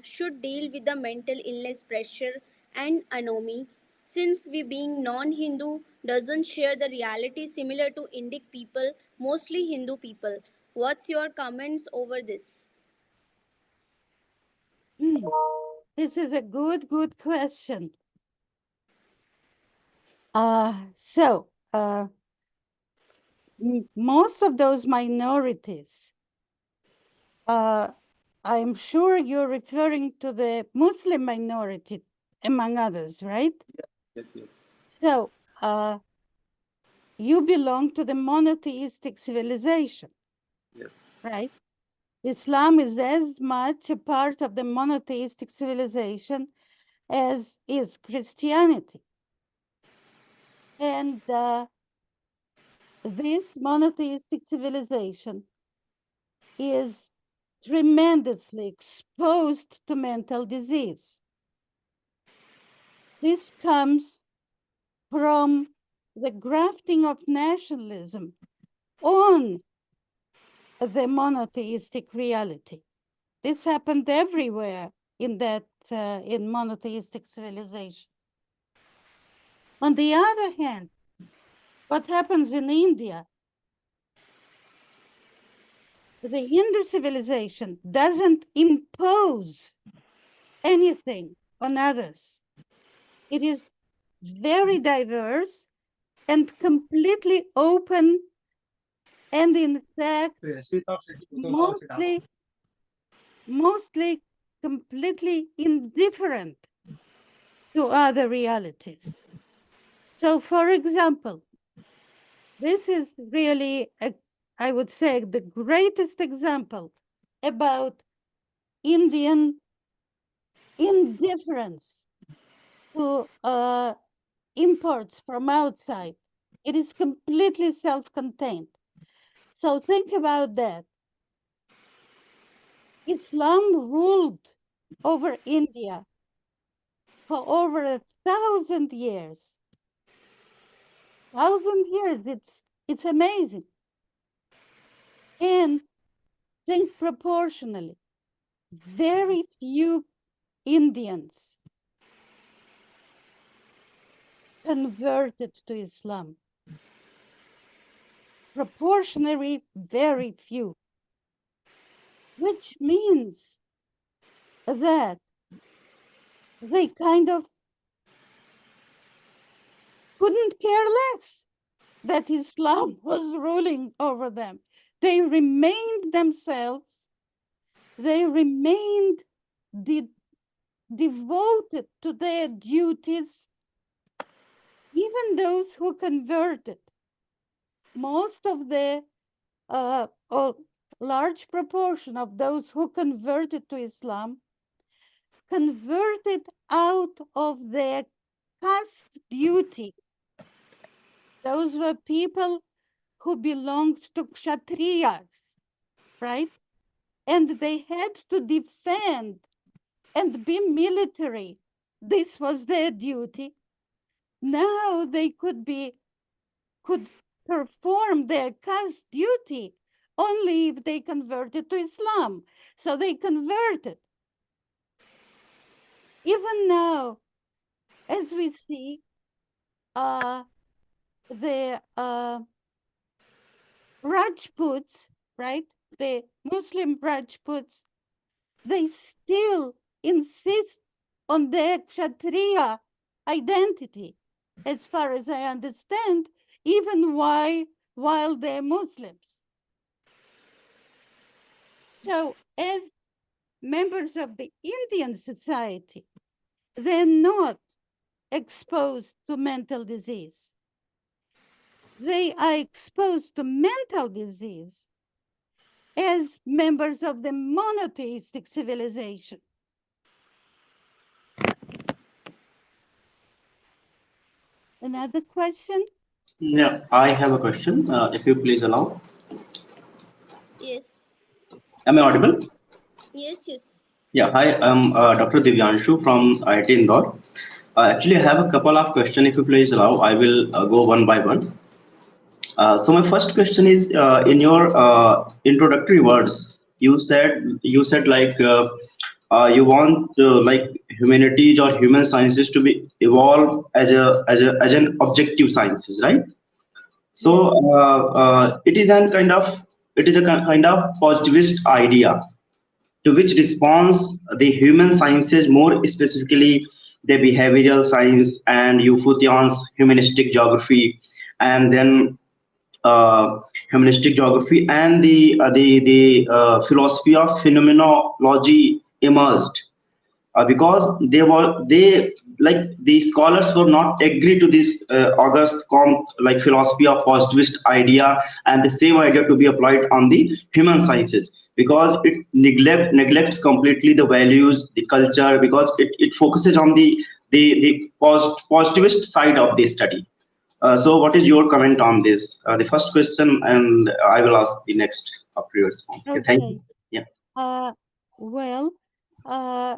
should deal with the mental illness pressure and anomie, since we being non-Hindu doesn't share the reality similar to Indic people, mostly Hindu people. What's your comments over this? This is a good question. Most of those minorities, I'm sure you're referring to the Muslim minority, among others, right? Yes, yes. So, you belong to the monotheistic civilization, Yes. right? Islam is as much a part of the monotheistic civilization as is Christianity. And this monotheistic civilization is tremendously exposed to mental disease. This comes from the grafting of nationalism on the monotheistic reality. This happened everywhere in in monotheistic civilization. On the other hand, what happens in India, the Hindu civilization doesn't impose anything on others. It is very diverse and completely open, and in fact, mostly completely indifferent to other realities. So, for example, this is really, I would say, the greatest example about Indian indifference to imports from outside. It is completely self-contained. So think about that. Islam ruled over India for over 1,000 years. 1,000 years, it's amazing. And think proportionally, very few Indians converted to Islam. Proportionally, very few. Which means that they kind of couldn't care less that Islam was ruling over them. They remained themselves. They remained devoted to their duties, even those who converted. Most of the large proportion of those who converted to Islam converted out of their caste duty. Those were people who belonged to kshatriyas, right? And they had to defend and be military. This was their duty. Now they could perform their caste duty only if they converted to Islam. So they converted. Even now, as we see, the Rajputs, right? The Muslim Rajputs, they still insist on their Kshatriya identity, as far as I understand, even while they're Muslims. So as members of the Indian society, they're not exposed to mental disease. They are exposed to mental disease as members of the monotheistic civilization. Another question? Yeah, I have a question. If you please allow. Yes. Am I audible? Yes, yes. Yeah, hi, I'm Dr. Divyanshu from IIT Indore. Actually, I have a couple of questions. If you please allow, I will go one by one. So my first question is, in your introductory words, you said like you want like humanities or human sciences to be evolved as an objective sciences, right? So Yes. it is a kind of positivist idea to which responds the human sciences, more specifically the behavioral science and Foucault's humanistic geography, and then humanistic geography and the philosophy of phenomenology emerged, because they like the scholars were not agree to this august like philosophy of positivist idea and the same idea to be applied on the human sciences, because it neglects completely the values, the culture, because it focuses on the positivist side of the study. So what is your comment on this? The first question, and I will ask the next after your response. Okay, thank you. Okay. Yeah. Well, uh,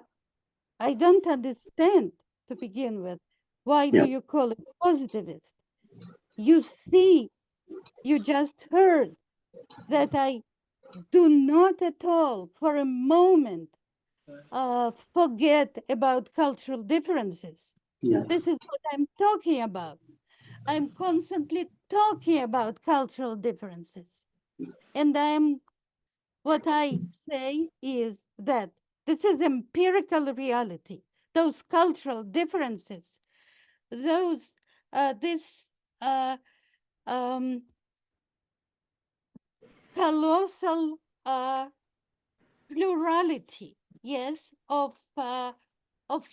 I don't understand to begin with. Why do Yeah. you call it positivist? You see, you just heard that I do not at all for a moment forget about cultural differences. Yeah. This is what I'm talking about. I'm constantly talking about cultural differences. And what I say is that this is empirical reality. Those cultural differences, those this uh, um, colossal plurality, yes, of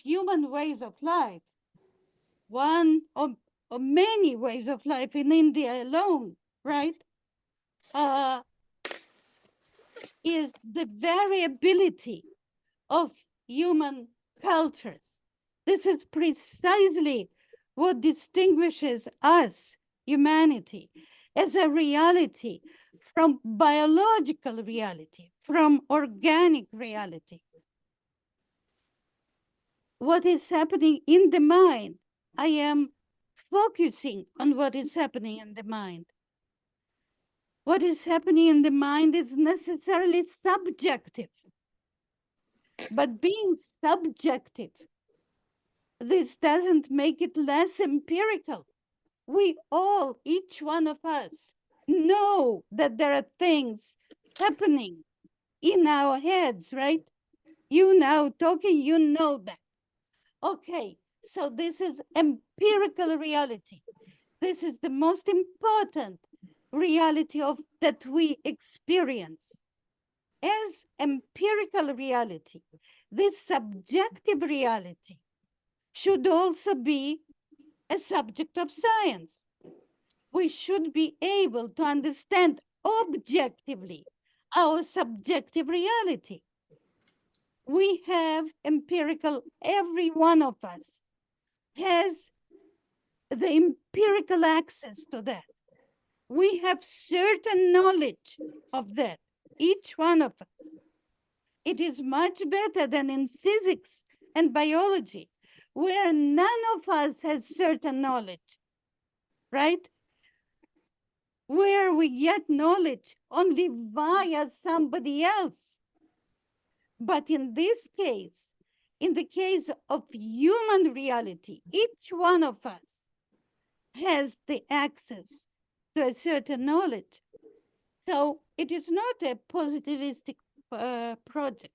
human ways of life, one or many ways of life in India alone, right? Uh, is the variability of human cultures. This is precisely what distinguishes us, humanity, as a reality from biological reality, from organic reality. What is happening in the mind? I am focusing on what is happening in the mind. What is happening in the mind is necessarily subjective. But being subjective, this doesn't make it less empirical. We all, each one of us, know that there are things happening in our heads, right? You now talking, you know that. Okay, so this is empirical reality. This is the most important reality of that we experience. As empirical reality, this subjective reality should also be a subject of science. We should be able to understand objectively our subjective reality. We have empirical, every one of us has the empirical access to that. We have certain knowledge of that, each one of us. It is much better than in physics and biology, where none of us has certain knowledge, right? Where we get knowledge only via somebody else. But in this case, in the case of human reality, each one of us has the access to a certain knowledge. So it is not a positivistic project.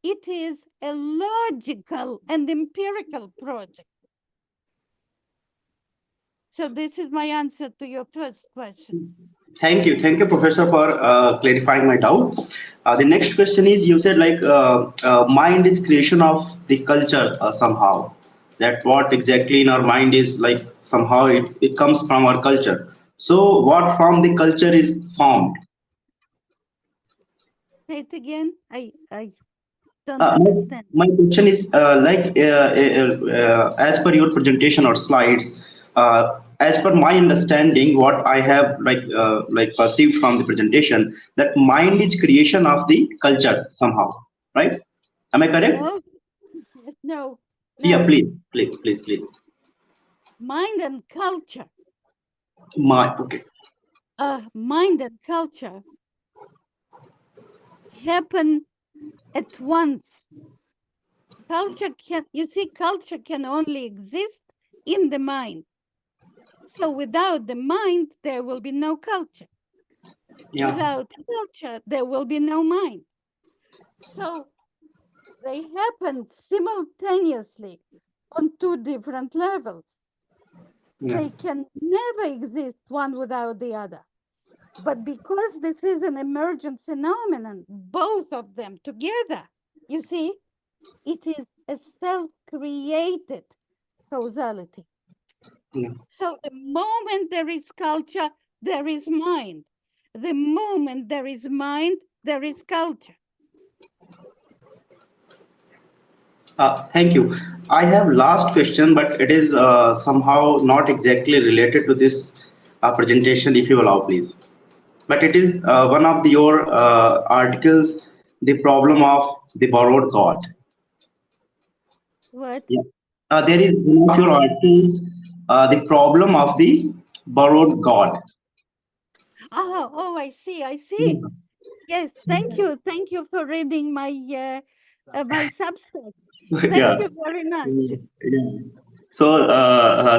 It is a logical and empirical project. So this is my answer to your first question. Thank you, Professor, for clarifying my doubt. The next question is, you said like mind is creation of the culture somehow. That what exactly in our mind is like somehow it comes from our culture. So what from the culture is formed? Say it again. I don't Uh, my, understand. my question is as per your presentation or slides, as per my understanding, what I have like perceived from the presentation, that mind is creation of the culture somehow, right? Am I correct? No, no, Yeah, no. please. Mind and culture. My okay. mind and culture happen at once. Culture can only exist in the mind. So without the mind, there will be no culture. Yeah. Without culture, there will be no mind. So they happen simultaneously on two different levels. Yeah. They can never exist one without the other. But because this is an emergent phenomenon, both of them together, you see, it is a self-created causality. Yeah. So the moment there is culture, there is mind. The moment there is mind, there is culture. Thank you. I have last question, but it is somehow not exactly related to this presentation, if you allow, please. But it is one of your articles, the problem of the borrowed god. What? Yeah. There is one of your articles, the problem of the borrowed god. Oh, I see, I see. Yeah. Yes, thank you. Thank you for reading my Substack. So, Thank yeah. you very much. Yeah. So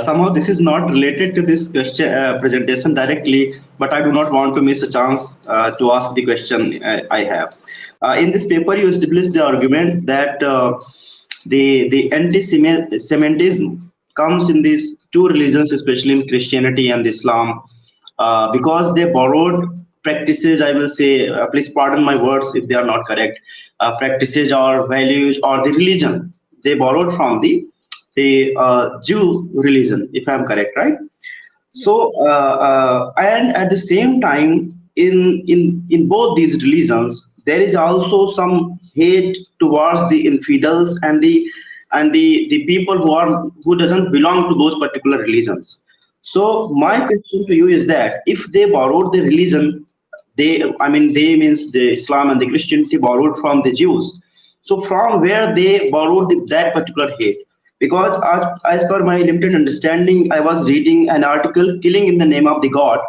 somehow this is not related to this question presentation directly, but I do not want to miss a chance to ask the question I have. In this paper, you established the argument that the anti-Semitism comes in these two religions, especially in Christianity and Islam, because they borrowed practices. I will say, please pardon my words if they are not correct. Practices or values or the religion they borrowed from the Jew religion, if I'm correct, right? Yes. So, and at the same time, in both these religions, there is also some hate towards the infidels and the people who doesn't belong to those particular religions. So, my question to you is that if they borrowed the religion, they means the Islam and the Christianity borrowed from the Jews. So, from where they borrowed that particular hate? Because as per my limited understanding, I was reading an article, Killing in the Name of the God.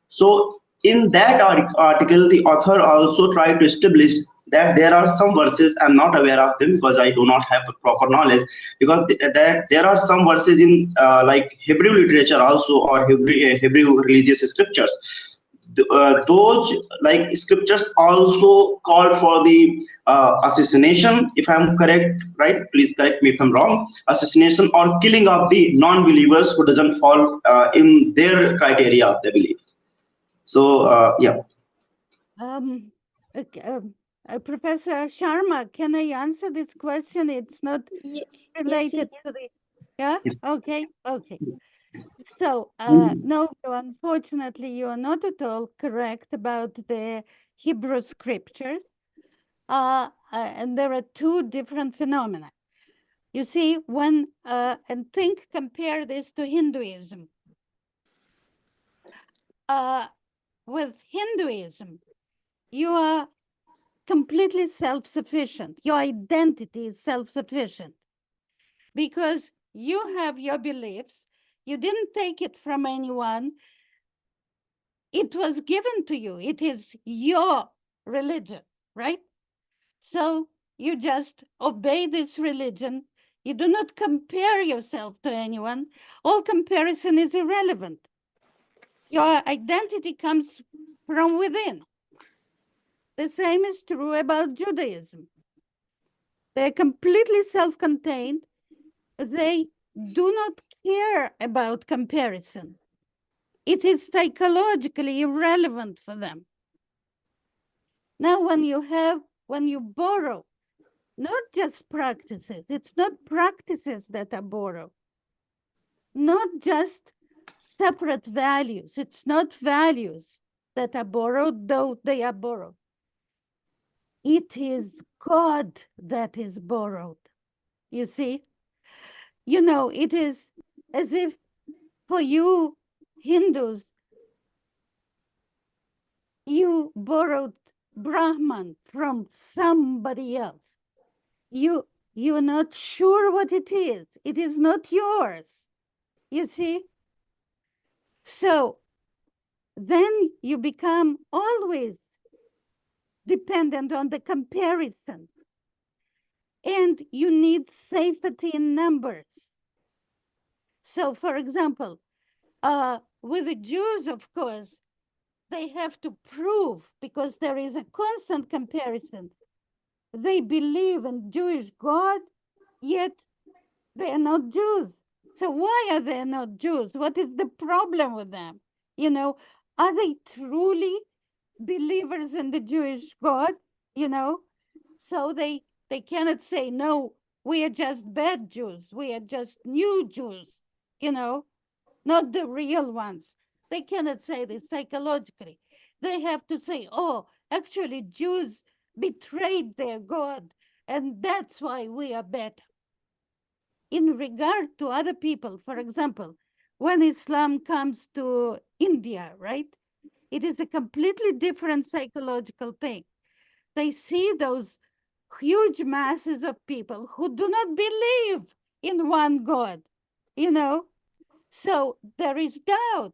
So in that article, the author also tried to establish that there are some verses, I'm not aware of them because I do not have the proper knowledge, because that there are some verses in like Hebrew literature also, or Hebrew religious scriptures. Those like scriptures also call for the assassination, if I'm correct, right? Please correct me if I'm wrong. Assassination or killing of the non-believers who doesn't fall in their criteria of the belief. So yeah. Um, ok- um, Professor Sharma, can I answer this question? It's not Yes, yes. related to the. Yeah. Yes. Okay. Okay. So, Mhm. no, unfortunately, you are not at all correct about the Hebrew scriptures. And there are two different phenomena. You see, compare this to Hinduism. With Hinduism, you are completely self-sufficient. Your identity is self-sufficient because you have your beliefs. You didn't take it from anyone. It was given to you. It is your religion, right? So you just obey this religion. You do not compare yourself to anyone. All comparison is irrelevant. Your identity comes from within. The same is true about Judaism. They're completely self-contained. They do not care about comparison. It is psychologically irrelevant for them. Now, when you borrow, not just practices, it's not practices that are borrowed, not just separate values. It's not values that are borrowed, though they are borrowed. It is God that is borrowed. You see? It is as if for you Hindus, you borrowed Brahman from somebody else. You're not sure what it is. It is not yours. You see? So then you become always dependent on the comparison. And you need safety in numbers. So, for example, with the Jews, of course, they have to prove, because there is a constant comparison. They believe in Jewish God, yet they are not Jews. So why are they not Jews? What is the problem with them? You know, are they truly believers in the Jewish God? You know, so they cannot say, no, we are just bad Jews. We are just new Jews, you know, not the real ones. They cannot say this psychologically. They have to say, oh, actually, Jews betrayed their God, and that's why we are better. In regard to other people, for example, when Islam comes to India, right, it is a completely different psychological thing. They see those huge masses of people who do not believe in one God, you know. So there is doubt.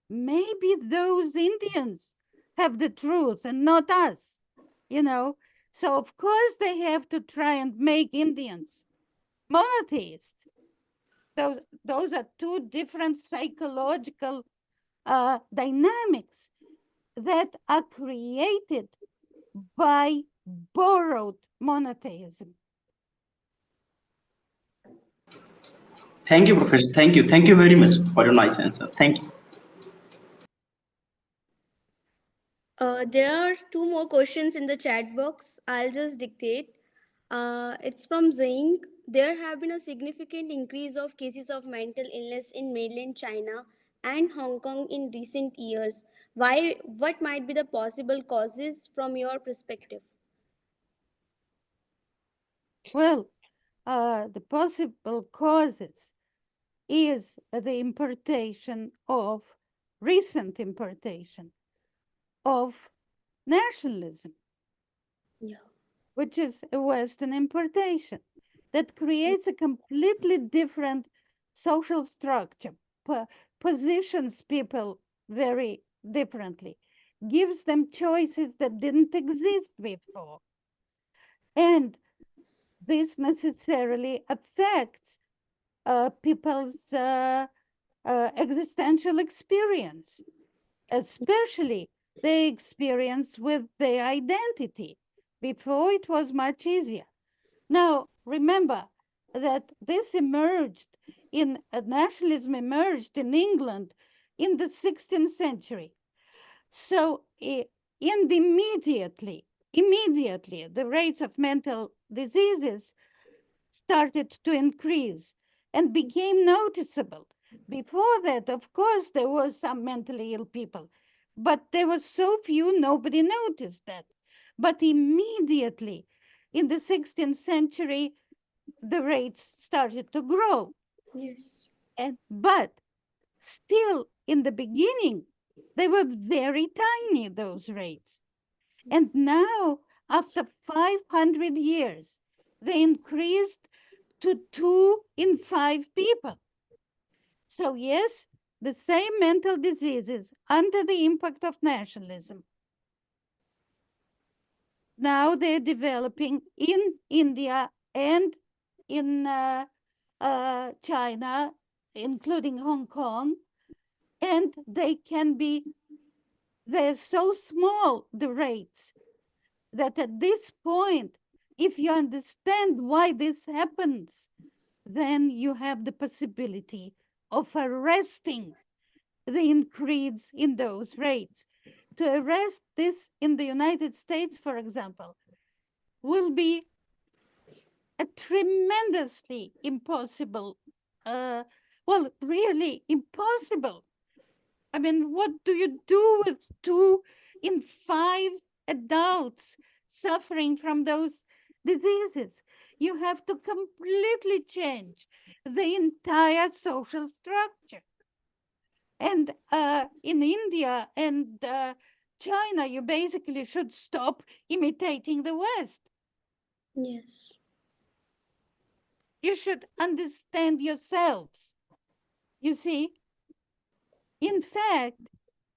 Maybe those Indians have the truth and not us, you know. So of course they have to try and make Indians monotheists. Those are two different psychological dynamics that are created by borrowed monotheism. Thank you, Professor. Thank you. Thank you very much for your nice answers. Thank you. There are two more questions in the chat box. I'll just dictate. It's from Zing. There have been a significant increase of cases of mental illness in mainland China and Hong Kong in recent years. Why? What might be the possible causes from your perspective? Well, the possible causes is the recent importation of nationalism, Yeah. which is a Western importation that creates a completely different social structure, positions people very differently, gives them choices that didn't exist before. And this necessarily affects people's existential experience, especially the experience with their identity. Before, it was much easier. Now, remember that this emerged nationalism emerged in England in the 16th century. So, immediately, the rates of mental diseases started to increase and became noticeable. Before that, of course, there were some mentally ill people, but there were so few, nobody noticed that. But immediately in the 16th century, the rates started to grow. Yes. But still, in the beginning, they were very tiny, those rates. And now, after 500 years, they increased to 2 in 5 people. So, yes, the same mental diseases under the impact of nationalism. Now they're developing in India and in China, including Hong Kong, and they're so small, the rates, that at this point, if you understand why this happens, then you have the possibility of arresting the increase in those rates. To arrest this in the United States, for example, will be a tremendously impossible, really impossible. I mean, what do you do with 2 in 5 adults suffering from those diseases? You have to completely change the entire social structure. And in India and China, you basically should stop imitating the West. Yes. You should understand yourselves. You see, in fact,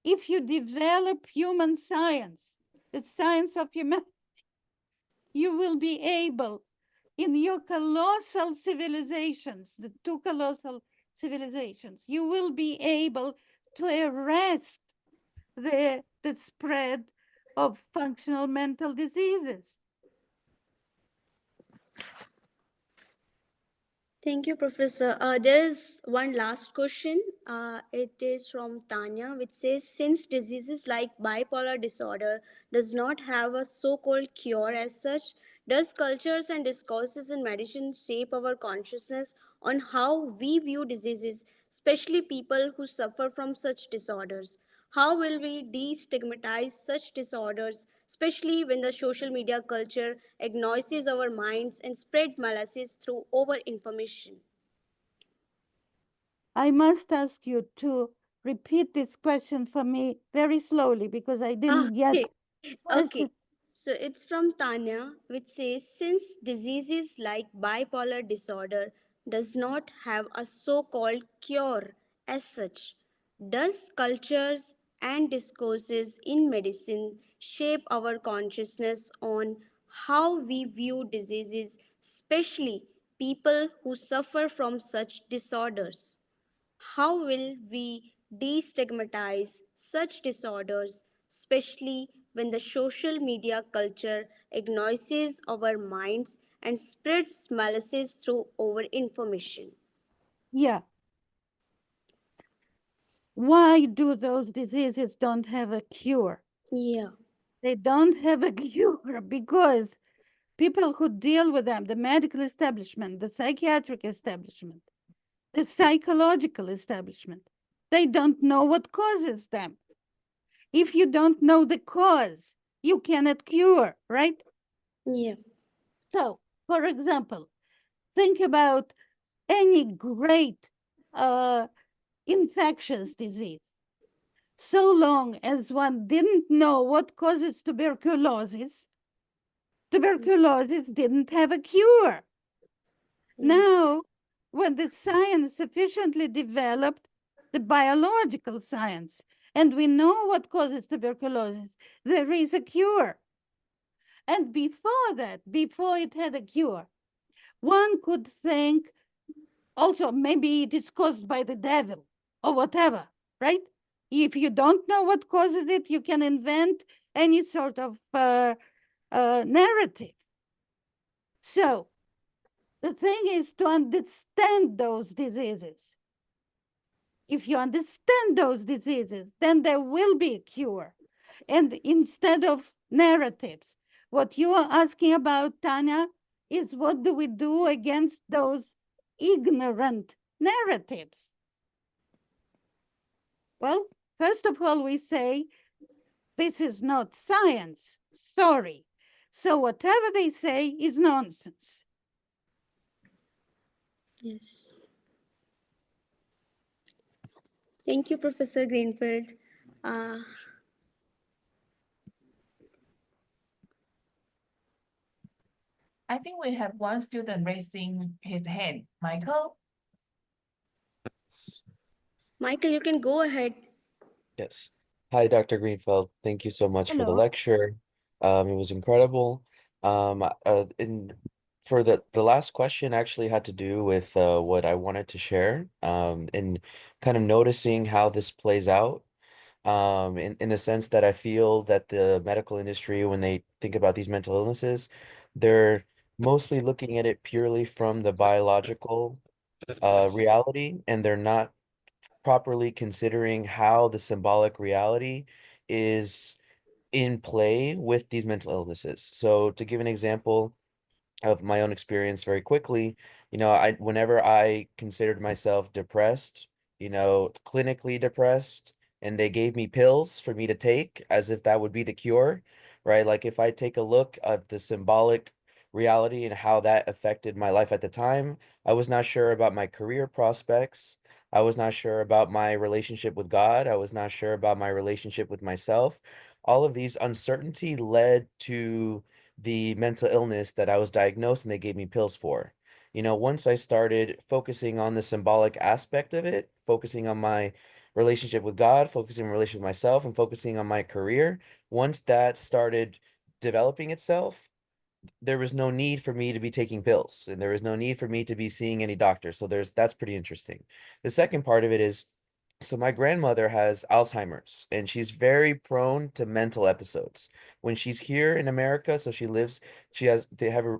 if you develop human science, the science of humanity, you will be able, in your colossal civilizations, the two colossal civilizations, you will be able to arrest the spread of functional mental diseases. Thank you, Professor. There is one last question. It is from Tanya, which says, since diseases like bipolar disorder does not have a so-called cure as such, does cultures and discourses in medicine shape our consciousness on how we view diseases, especially people who suffer from such disorders? How will we destigmatize such disorders, especially when the social media culture agnoises our minds and spread malices through over information? I must ask you to repeat this question for me very slowly because I didn't get Okay, okay. So it's from Tanya, which says, since diseases like bipolar disorder does not have a so-called cure as such, does cultures and discourses in medicine shape our consciousness on how we view diseases, especially people who suffer from such disorders? How will we destigmatize such disorders, especially when the social media culture agnoises our minds and spreads malices through over information? Yeah. Why do those diseases don't have a cure? Yeah. They don't have a cure because people who deal with them, the medical establishment, the psychiatric establishment, the psychological establishment, they don't know what causes them. If you don't know the cause, you cannot cure, right? Yeah. So, for example, think about any great infectious disease. So long as one didn't know what causes tuberculosis, tuberculosis didn't have a cure. Now, when the science sufficiently developed, the biological science, and we know what causes tuberculosis, there is a cure. And before that, before it had a cure, one could think also maybe it is caused by the devil or whatever, right? If you don't know what causes it, you can invent any sort of narrative. So the thing is to understand those diseases. If you understand those diseases, then there will be a cure. And instead of narratives, what you are asking about, Tanya, is what do we do against those ignorant narratives? Well, first of all, we say this is not science. Sorry. So whatever they say is nonsense. Yes. Thank you, Professor Greenfield. Uh, I think we have one student raising his hand. Michael? Michael, you can go ahead. Yes. Hi, Dr. Greenfeld. Thank you so much for the Hello. lecture. It was incredible. And for the last question actually had to do with what I wanted to share, and kind of noticing how this plays out. In the sense that I feel that the medical industry, when they think about these mental illnesses, they're mostly looking at it purely from the biological reality, and they're not properly considering how the symbolic reality is in play with these mental illnesses. So to give an example of my own experience very quickly, whenever I considered myself depressed, clinically depressed, and they gave me pills for me to take as if that would be the cure, right? Like if I take a look at the symbolic reality and how that affected my life at the time, I was not sure about my career prospects. I was not sure about my relationship with God. I was not sure about my relationship with myself. All of these uncertainty led to the mental illness that I was diagnosed and they gave me pills for. Once I started focusing on the symbolic aspect of it, focusing on my relationship with God, focusing on relationship with myself, and focusing on my career. Once that started developing itself, there was no need for me to be taking pills, and there was no need for me to be seeing any doctor. So that's pretty interesting. The second part of it is, so my grandmother has Alzheimer's, and she's very prone to mental episodes. When she's here in America, so she lives,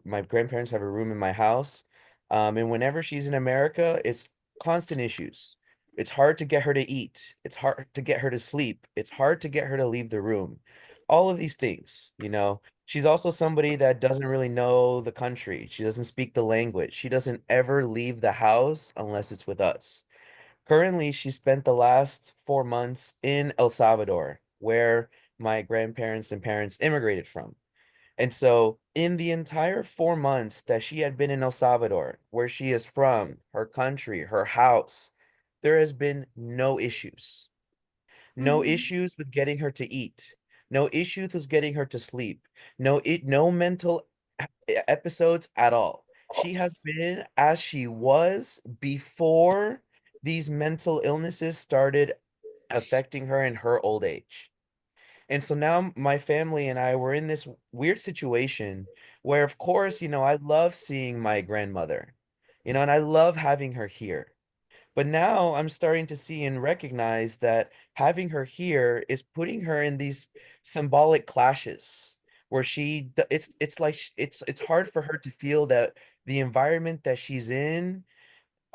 my grandparents have a room in my house. And whenever she's in America, it's constant issues. It's hard to get her to eat. It's hard to get her to sleep. It's hard to get her to leave the room. All of these things, you know. She's also somebody that doesn't really know the country. She doesn't speak the language. She doesn't ever leave the house unless it's with us. Currently, she spent the last 4 months in El Salvador, where my grandparents and parents immigrated from. And so, in the entire 4 months that she had been in El Salvador, where she is from, her country, her house, there has been no issues. No Mhm. issues with getting her to eat. No issues with getting her to sleep. No mental episodes at all. She has been as she was before these mental illnesses started affecting her in her old age. And so now my family and I were in this weird situation where, of course, I love seeing my grandmother, and I love having her here. But now I'm starting to see and recognize that having her here is putting her in these symbolic clashes where it's like it's hard for her to feel that the environment that she's in,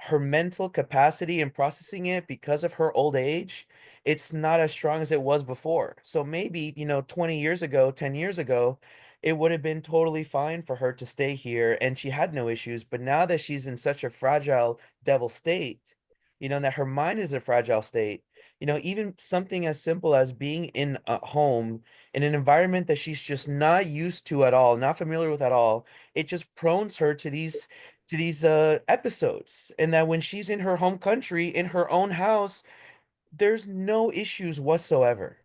her mental capacity in processing it because of her old age, it's not as strong as it was before. So maybe, 20 years ago, 10 years ago, it would have been totally fine for her to stay here and she had no issues. But now that she's in such a fragile devil state, that her mind is a fragile state, even something as simple as being in a home in an environment that she's just not used to at all, not familiar with at all, it just prones her to these episodes. And that when she's in her home country, in her own house, there's no issues whatsoever.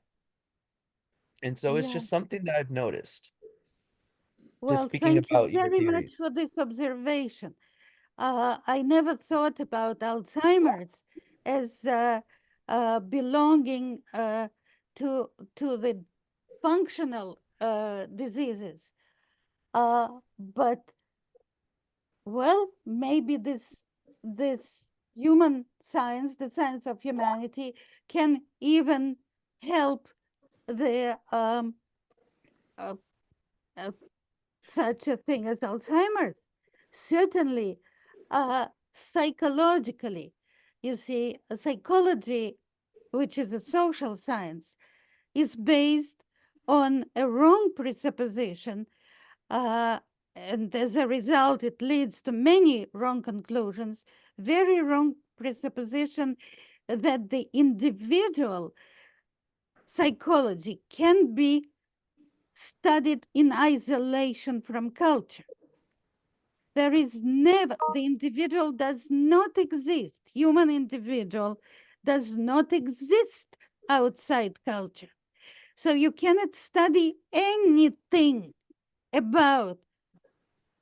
And so it's Yeah. just something that I've noticed. Just Well, speaking thank you about your very theory. much for this observation. I never thought about Alzheimer's as belonging to the functional diseases. But well, maybe this human science, the science of humanity, can even help the uh, uh, such a thing as Alzheimer's. Certainly, psychologically, you see, psychology, which is a social science, is based on a wrong presupposition, uh, and as a result, it leads to many wrong conclusions, very wrong presupposition that the individual psychology can be studied in isolation from culture. There is never, the individual does not exist, human individual does not exist outside culture. So you cannot study anything about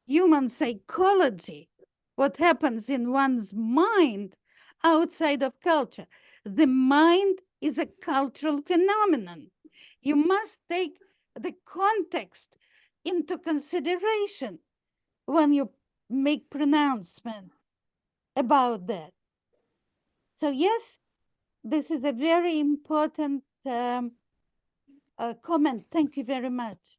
human psychology, what happens in one's mind outside of culture. The mind is a cultural phenomenon. You must take the context into consideration when you make pronouncement about that. So yes, this is a very important comment. Thank you very much.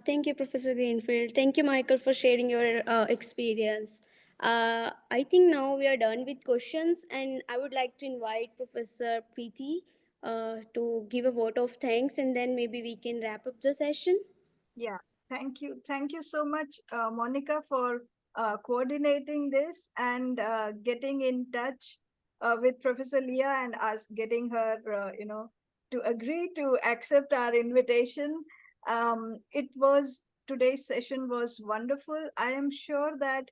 Thank you, Professor Greenfield. Thank you, Michael, for sharing your experience. I think now we are done with questions, and I would like to invite Professor Preeti to give a vote of thanks, and then maybe we can wrap up the session. Yeah, thank you. Thank you so much, Monica, for coordinating this and getting in touch with Professor Leah and us getting her, to agree to accept our invitation. Today's session was wonderful. I am sure that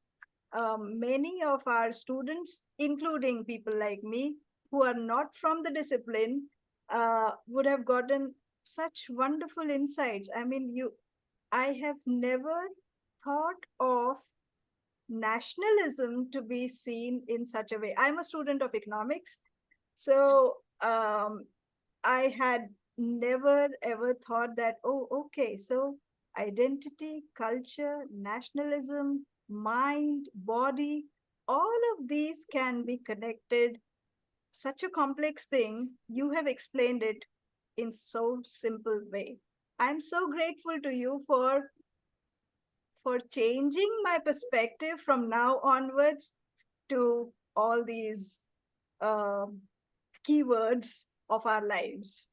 many of our students, including people like me, who are not from the discipline, would have gotten such wonderful insights. I mean, I have never thought of nationalism to be seen in such a way. I'm a student of economics, so I had never ever thought that, oh, okay, so identity, culture, nationalism, mind, body, all of these can be connected. Such a complex thing. You have explained it in so simple way. I'm so grateful to you for changing my perspective from now onwards to all these um, keywords of our lives.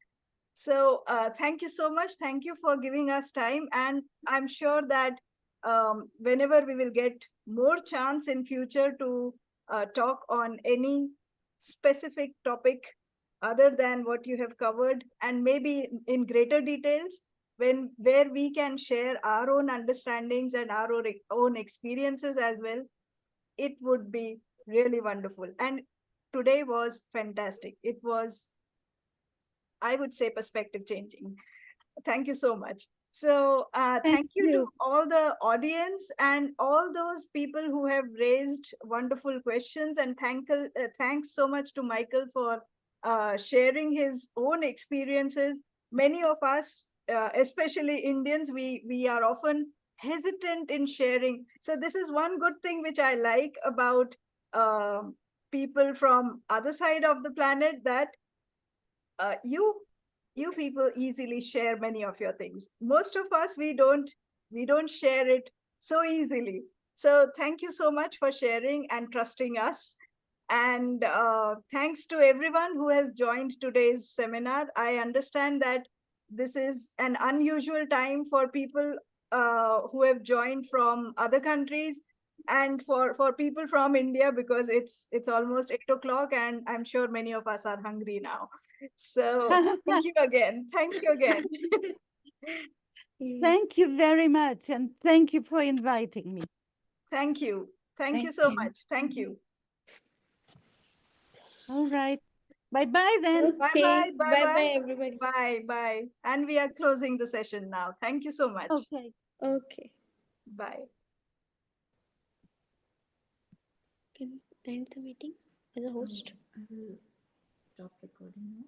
So thank you so much. Thank you for giving us time. And I'm sure that whenever we will get more chance in future to talk on any specific topic other than what you have covered, and maybe in greater details, where we can share our own understandings and our own experiences as well, it would be really wonderful. And today was fantastic. It was, I would say, perspective changing. Thank you so much. So Thank thank you to you. all the audience and all those people who have raised wonderful questions. And thanks so much to Michael for sharing his own experiences. Many of us, especially Indians, we are often hesitant in sharing. So this is one good thing which I like about people from other side of the planet, that you people easily share many of your things. Most of us, we don't share it so easily. So thank you so much for sharing and trusting us. And thanks to everyone who has joined today's seminar. I understand that this is an unusual time for people who have joined from other countries, and for people from India, because it's almost 8 o'clock, and I'm sure many of us are hungry now. So thank you again. Thank you again. Thank you very much. And thank you for inviting me. Thank you. Thank you Thank so you. much. Thank you. All right. Bye-bye then. Bye Okay. bye. Bye Bye bye, bye. everybody. Bye bye. And we are closing the session now. Thank you so much. Okay. Okay. Bye. Can we end the meeting as a host? I will stop recording now.